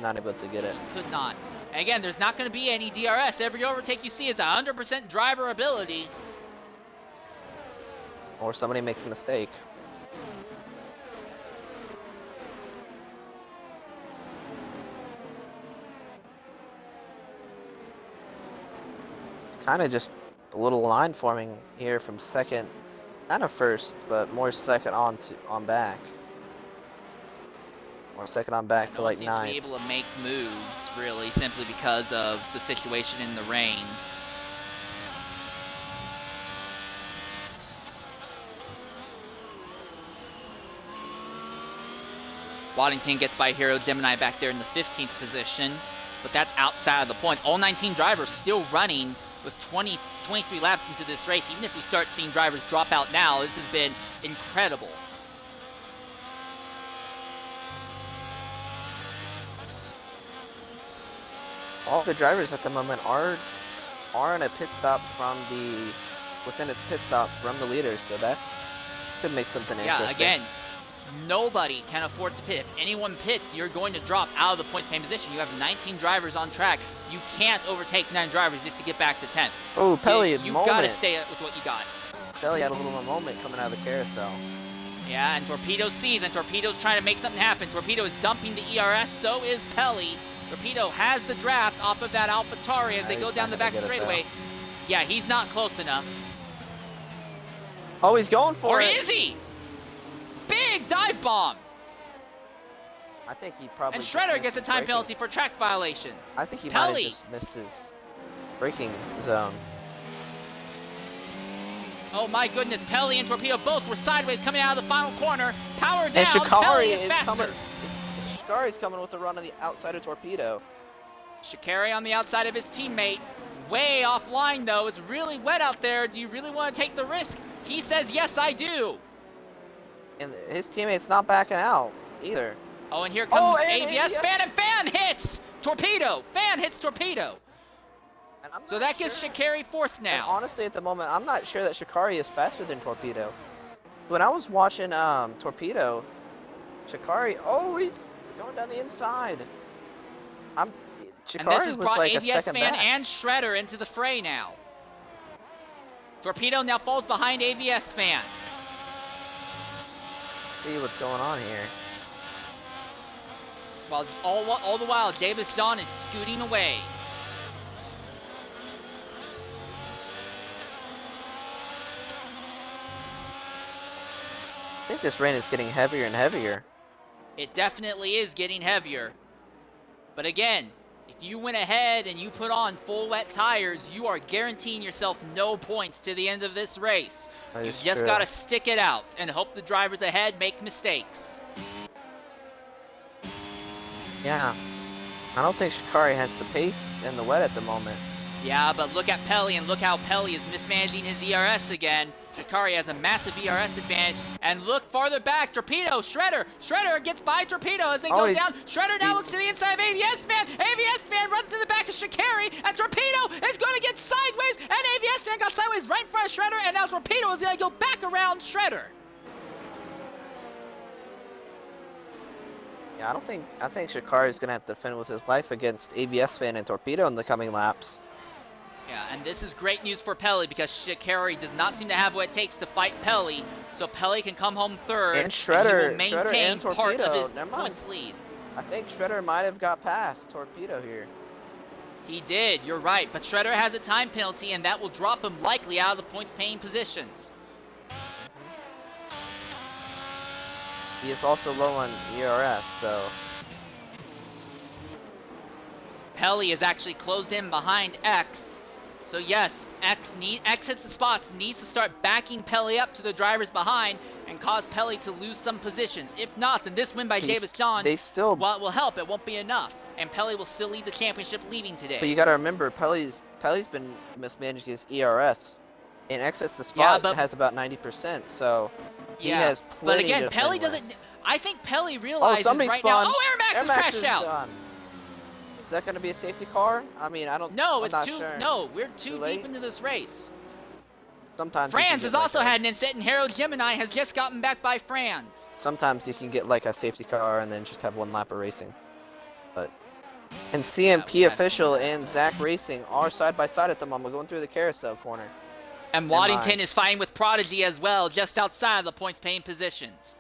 not able to get it. He could not. And again, there's not going to be any DRS. Every overtake you see is 100% driver ability. Or somebody makes a mistake. It's kind of just a little line forming here from second, kind of first, but more second on back. Or second on back to like seems to be able to make moves, really, simply because of the situation in the rain. Waddington gets by Hero Gemini back there in the 15th position, but that's outside of the points. All 19 drivers still running with 23 laps into this race. Even if we start seeing drivers drop out now, this has been incredible. All the drivers at the moment are in a pit stop within its pit stop from the leaders, so that could make something interesting. Yeah, again, nobody can afford to pit. If anyone pits, you're going to drop out of the points paying position. You have 19 drivers on track. You can't overtake 9 drivers just to get back to 10th. Oh, Pelly, you've got to stay with what you got. Pelly had a little moment coming out of the carousel. Yeah, and Torpedo sees, and Torpedo's trying to make something happen. Torpedo is dumping the ERS, so is Pelly. Torpedo has the draft off of that AlphaTauri as they go down the back straightaway. Yeah, he's not close enough. Oh, he's going for it. Or is he? Big dive bomb. I think he probably. And Shredder gets a time penalty for track violations. I think he might have just missed his braking zone. Oh my goodness, Pelly and Torpedo both were sideways coming out of the final corner. Power down, and Shikari Pelly is faster. Shikari's coming with the run on the outside of Torpedo. Shikari on the outside of his teammate. Way offline though, it's really wet out there. Do you really want to take the risk? He says, yes, I do. And his teammate's not backing out either. Oh, and here comes ABS Fan, and Fan hits Torpedo. Fan hits Torpedo. So that gives Shikari fourth now. And honestly, at the moment, I'm not sure that Shikari is faster than Torpedo. When I was watching Torpedo, Shikari, he's going down the inside. And this has brought like ABS Fan back. and Shredder into the fray now. Torpedo now falls behind ABS Fan. Let's see what's going on here. While all the while, Davis John is scooting away. I think this rain is getting heavier and heavier. It definitely is getting heavier. But again, if you went ahead and you put on full wet tires, you are guaranteeing yourself no points to the end of this race. You've just got to stick it out and hope the drivers ahead make mistakes. Yeah. I don't think Shikari has the pace in the wet at the moment. Yeah, but look at Pelly, and look how Pelly is mismanaging his ERS again. Shikari has a massive ERS advantage. And look farther back, Torpedo, Shredder. Shredder gets by Torpedo as they go down. Shredder now looks to the inside of ABS Fan. ABS Fan runs to the back of Shikari, and Torpedo is going to get sideways. And ABS Fan got sideways right in front of Shredder, and now Torpedo is going to go back around Shredder. Yeah, I think Shikari is going to have to defend with his life against ABS Fan and Torpedo in the coming laps. Yeah, and this is great news for Pelly because Shikari does not seem to have what it takes to fight Pelly, so Pelly can come home third. And Shredder, and he will maintain Shredder and part Torpedo. of his points lead. I think Shredder might have got past Torpedo here. He did, you're right, but Shredder has a time penalty, and that will drop him likely out of the points-paying positions. he is also low on ERS, so... Pelly is actually closed in behind X. So yes, X hits the spots, needs to start backing Pelly up to the drivers behind and cause Pelly to lose some positions. If not, then this win by Davis John, while it will help, it won't be enough. And Pelly will still lead the championship leaving today. But you gotta remember, Pelly's been mismanaging his ERS. And X hits the spot has about 90%, so he has plenty. But again, Pelly doesn't... I think Pelly realizes right now... Oh, Air Max has crashed out! Is that going to be a safety car? I mean, I don't. No, I'm it's not too. Sure. No, we're too deep into this race. Sometimes. Franz has also had an incident, and Harold Gemini has just gotten back by Franz. Sometimes you can get like a safety car and then just have one lap of racing. But and CMP official and Zach Racing are side by side at the moment, going through the carousel corner. And Waddington is fighting with Prodigy as well, just outside of the points-paying positions.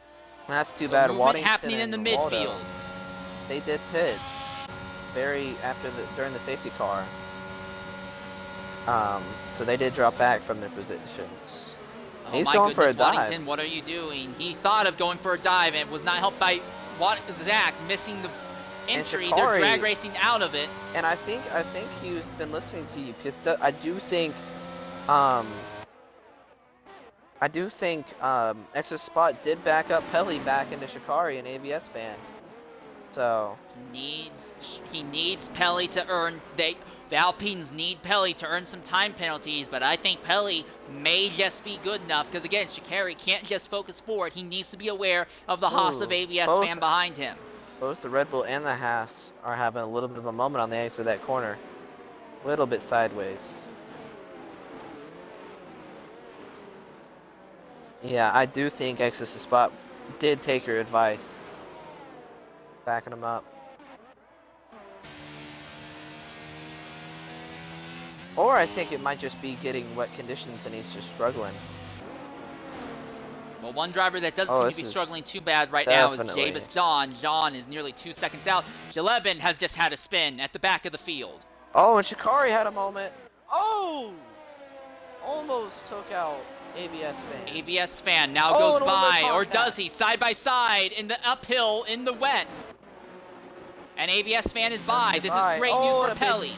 That's too bad. Waddington happening in the midfield. They did pit. During the safety car. So they did drop back from their positions. Oh, he's going for a dive. Waddington, what are you doing? He thought of going for a dive and was not helped by Zach missing the entry. Shikari, they're drag racing out of it. And I think he's been listening to you because I do think Extra Spot did back up Pelly back into Shikari and ABS fan. So he needs Pelly to earn. The Alpines need Pelly to earn some time penalties, but I think Pelly may just be good enough because again, Shikari can't just focus forward. He needs to be aware of the Haas of ABS fan behind him. Both the Red Bull and the Haas are having a little bit of a moment on the exit of that corner, a little bit sideways. Yeah, I do think Exit Spot did take your advice. Backing him up. Or I think it might just be getting wet conditions and he's just struggling. Well, one driver that doesn't seem to be struggling too bad right now is Davis John. John is nearly 2 seconds out. Jalebin has just had a spin at the back of the field. Oh, and Shikari had a moment. Oh! Almost took out ABS fan. ABS fan now goes by, or does he? Side by side in the uphill in the wet. And ABS fan is by. This is great news for Pelly.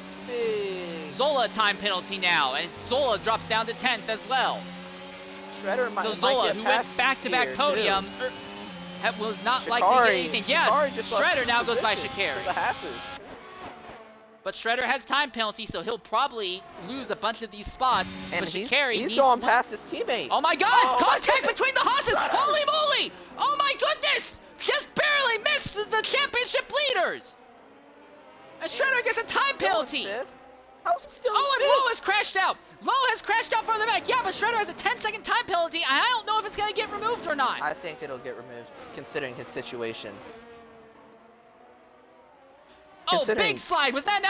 Zola time penalty now, and Zola drops down to 10th as well. So Zola, who went back-to-back podiums, was not likely to get anything. Yes, Shredder now goes by Shikari. But Shredder has time penalty, so he'll probably lose a bunch of these spots. And but Shikari he's going past his teammate. Oh my God! Contact between the Haas's! Holy moly! Oh my goodness! Just barely missed the championship leaders. And Shredder gets a time penalty. How's he still and Lowe has crashed out. Lowe has crashed out further back. Yeah, but Shredder has a 10-second time penalty. I don't know if it's going to get removed or not. I think it'll get removed, considering his situation. Oh, big slide. Was that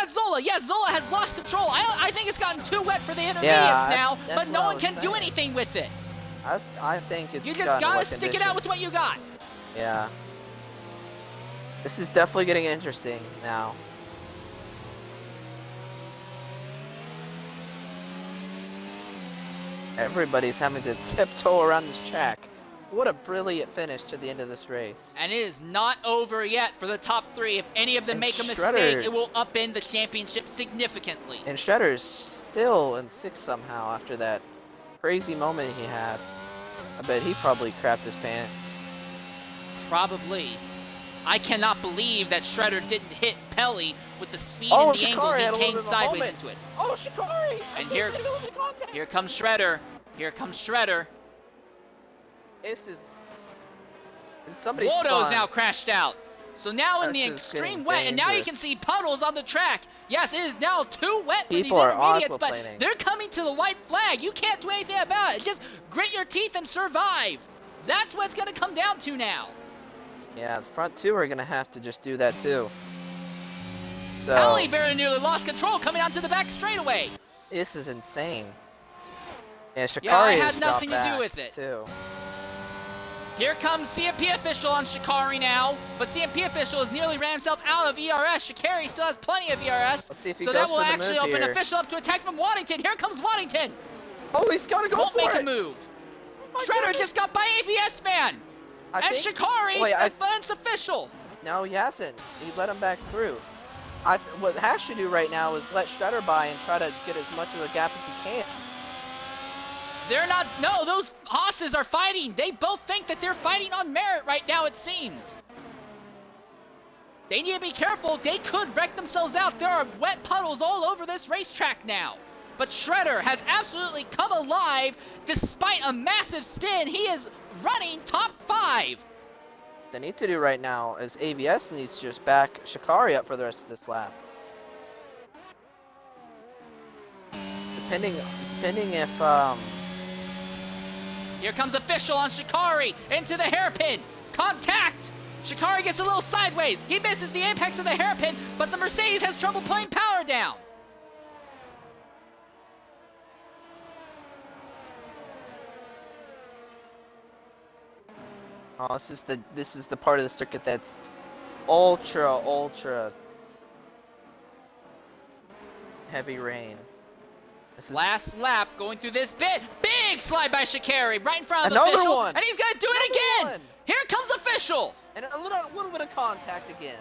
Zola? Yes, Zola has lost control. I think it's gotten too wet for the intermediates now, but no one can do anything with it. I think it's You just got to stick it out with what you got. Yeah. This is definitely getting interesting now. Everybody's having to tiptoe around this track. What a brilliant finish to the end of this race. And it is not over yet for the top three. If any of them make a mistake, it will upend the championship significantly. And Shredder's still in 6th somehow after that crazy moment he had. I bet he probably crapped his pants. Probably. I cannot believe that Shredder didn't hit Pelly with the speed and the angle he came sideways into it. Oh, Shikari! And here comes Shredder. Here comes Shredder. This is... And somebody's Waldo's now crashed out. So now in the extreme wet, and now you can see puddles on the track. Yes, it is now too wet for these intermediates, but they're coming to the white flag. You can't do anything about it. Just grit your teeth and survive. That's what it's going to come down to now. Yeah, the front two are going to have to just do that too. So Pelly very nearly lost control coming onto the back straightaway. This is insane. Yeah, Shikari had nothing to do with it. Too. Here comes CMP official on Shikari now, but CMP official has nearly ran himself out of ERS. Shikari still has plenty of ERS, Let's see if he so goes that will for the actually move open here. official up to attack from Waddington. Here comes Waddington. Oh, he's got to go Won't for make it. a move. Shredder just got by ABS man. And Shikari, that's official. No, he hasn't. He let him back through. What Hash should do right now is let Shredder by and try to get as much of a gap as he can. They're not, no, those Haas's are fighting. They both think that they're fighting on merit right now, it seems. They need to be careful. They could wreck themselves out. There are wet puddles all over this racetrack now. But Shredder has absolutely come alive despite a massive spin. He is running top 5. What they need to do right now is ABS needs to just back Shikari up for the rest of this lap. Depending if Here comes official on Shikari into the hairpin. Contact! Shikari gets a little sideways. He misses the apex of the hairpin, but the Mercedes has trouble putting power down. Oh, this is the part of the circuit that's ultra heavy rain. Last lap going through this bit. Big slide by Shikari right in front of Another official. one. And he's gonna do it again. One. Here comes official. And a little bit of contact again.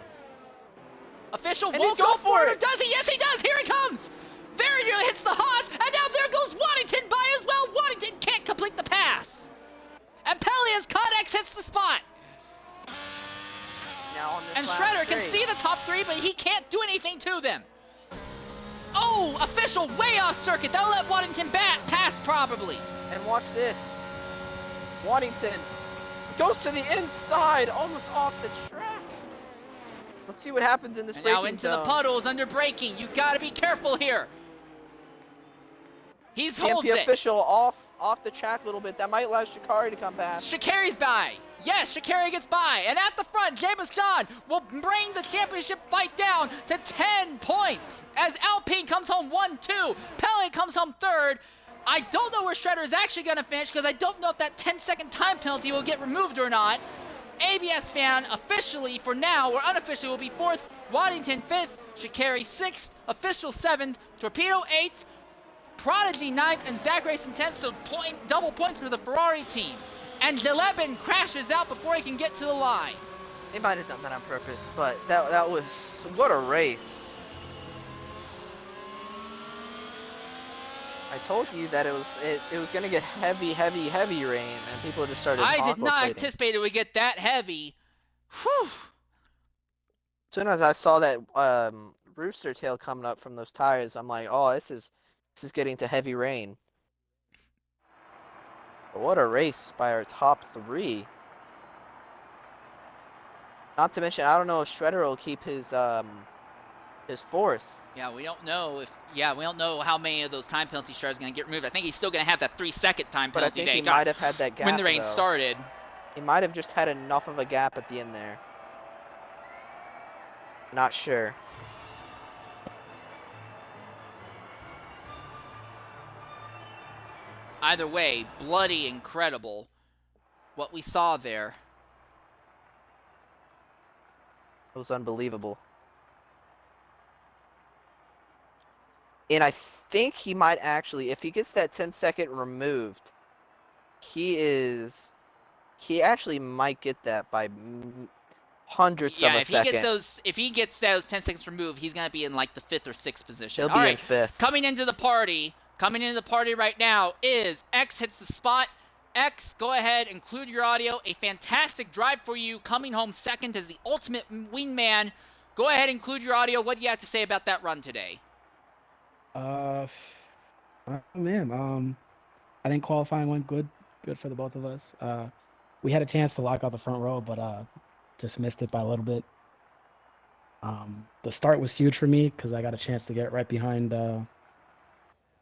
Official and won't go for it. Does he? Yes, he does. Here he comes. Very nearly hits the Haas. And now there goes Waddington by as well. Waddington can't complete the pass. And Pelias Codex hits the spot. Now on this and Shredder can see the top 3, but he can't do anything to them. Oh, official way off circuit. That'll let Waddington pass probably. And watch this. Waddington goes to the inside, almost off the track. Let's see what happens in this braking now into zone. the puddles under braking. You gotta be careful here. He's holds it. official off the track a little bit. That might allow Shikari to come past. Shikari's by. Yes, Shikari gets by. And at the front, James Khan will bring the championship fight down to 10 points. As Alpine comes home 1-2. Pele comes home 3rd. I don't know where Shredder is actually going to finish because I don't know if that 10-second time penalty will get removed or not. ABS fan officially for now or unofficially will be 4th. Waddington 5th. Shikari 6th. Official 7th. Torpedo 8th. Prodigy 9th and Zach Racing 10th, so double points for the Ferrari team. And Delebin crashes out before he can get to the line. They might have done that on purpose, but that was, what a race. I told you that it was going to get heavy rain, and people just started I did not aquaplaning. anticipate it would get that heavy. Whew. As soon as I saw that rooster tail coming up from those tires, I'm like, oh, this is getting to heavy rain. But what a race by our top 3. Not to mention, I don't know if Shredder will keep his 4th. Yeah, we don't know we don't know how many of those time penalty Shredder's going to get removed. I think he's still going to have that 3-second time But I penalty think he might have had that gap, when the rain though. started. He might have just had enough of a gap at the end there. Not sure. Either way, bloody incredible what we saw there. It was unbelievable. And I think he might actually, if he gets that 10-second removed, he actually might get that by hundredths of a second. If he gets those 10 seconds removed, he's going to be in like the 5th or 6th position. He'll be in 5th. Coming into the party right now is X hits the spot. X, go ahead, include your audio. A fantastic drive for you, coming home 2nd as the ultimate wingman. Go ahead, include your audio. What do you have to say about that run today? Man, I think qualifying went good for the both of us. We had a chance to lock out the front row, but just missed it by a little bit. The start was huge for me because I got a chance to get right behind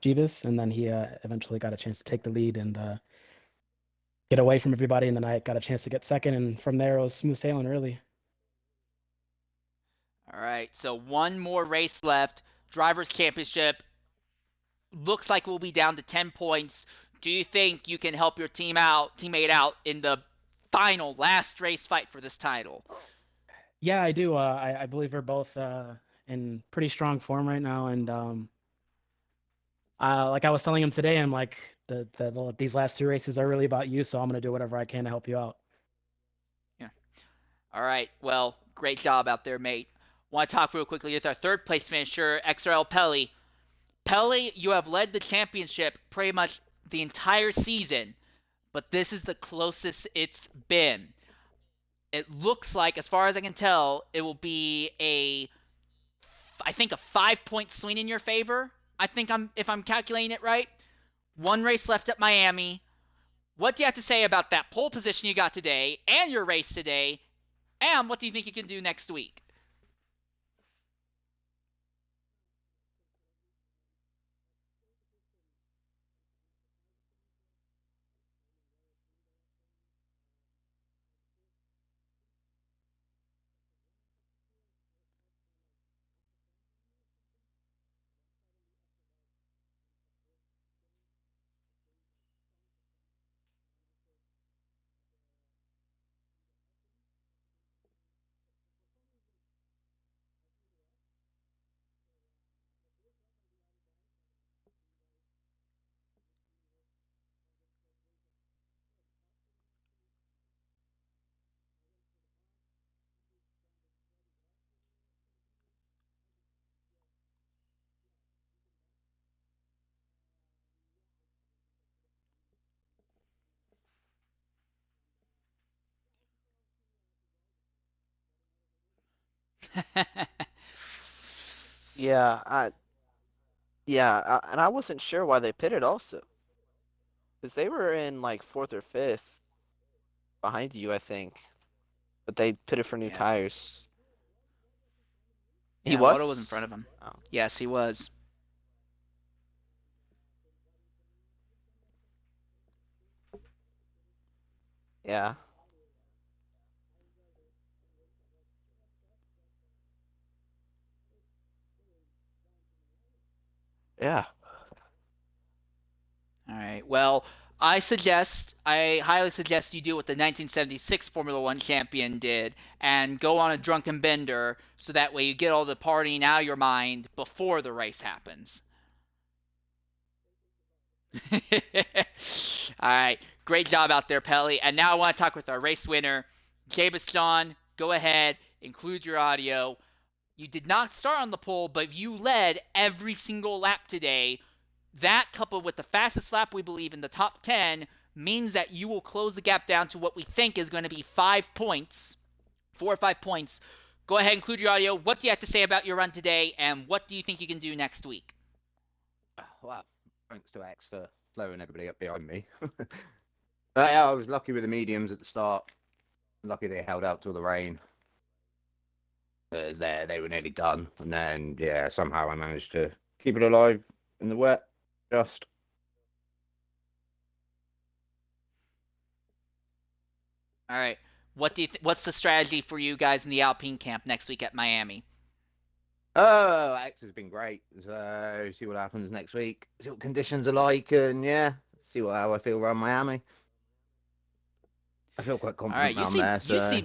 Jeebus, and then he eventually got a chance to take the lead and get away from everybody, and then I got a chance to get 2nd, and from there it was smooth sailing, really. All right, so one more race left. Drivers' Championship looks like we'll be down to 10 points. Do you think you can help your teammate out in the final last race fight for this title? Yeah, I do. I believe we're both in pretty strong form right now, and like I was telling him today, I'm like, these last 2 races are really about you, so I'm gonna do whatever I can to help you out. All right. Well, great job out there, mate. Want to talk real quickly with our third place finisher, XRL Pelly. Pelly, you have led the championship pretty much the entire season, but this is the closest it's been. It looks like, as far as I can tell, it will be I think a 5-point swing in your favor. If I'm calculating it right. One race left at Miami. What do you have to say about that pole position you got today and your race today? And what do you think you can do next week? Yeah, and I wasn't sure why they pitted also, because they were in like fourth or fifth behind you, I think, but they pitted for new Yeah. tires. He Yeah, was? Waddle was in front of him. Oh. Yes, he was. Yeah. Yeah. All right. Well, I highly suggest you do what the 1976 Formula One champion did and go on a drunken bender so that way you get all the partying out of your mind before the race happens. All right. Great job out there, Pelly. And now I want to talk with our race winner, Jabaston. Go ahead, include your audio. You did not start on the pole, but you led every single lap today. That, coupled with the fastest lap, we believe, in the top 10, means that you will close the gap down to what we think is going to be 5 points, 4 or 5 points. Go ahead, include your audio. What do you have to say about your run today, and what do you think you can do next week? Well, thanks to X for slowing everybody up behind me. But yeah, I was lucky with the mediums at the start. Lucky they held out till the rain. They were nearly done, and then yeah, somehow I managed to keep it alive in the wet. Just All right. What's the strategy for you guys in the Alpine camp next week at Miami? oh, X has been great. So see what happens next week. See what conditions are like, and yeah, see how I feel around Miami. I feel quite confident All right. around there. So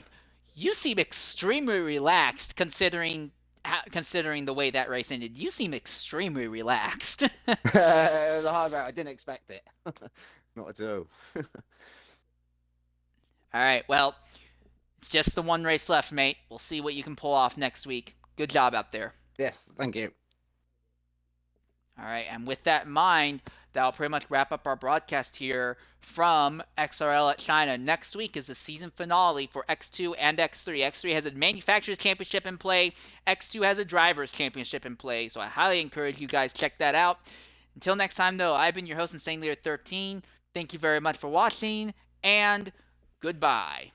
You seem extremely relaxed considering the way that race ended. You seem extremely relaxed. it was a hard route. I didn't expect it. Not at all. All right. Well, it's just the one race left, mate. We'll see what you can pull off next week. Good job out there. Yes, thank you. All right. And with that in mind, that'll pretty much wrap up our broadcast here from XRL at China. Next week is the season finale for X2 and X3. X3 has a manufacturer's championship in play. X2 has a driver's championship in play. So I highly encourage you guys check that out. Until next time, though, I've been your host, Insane Leader 13. Thank you very much for watching, and goodbye.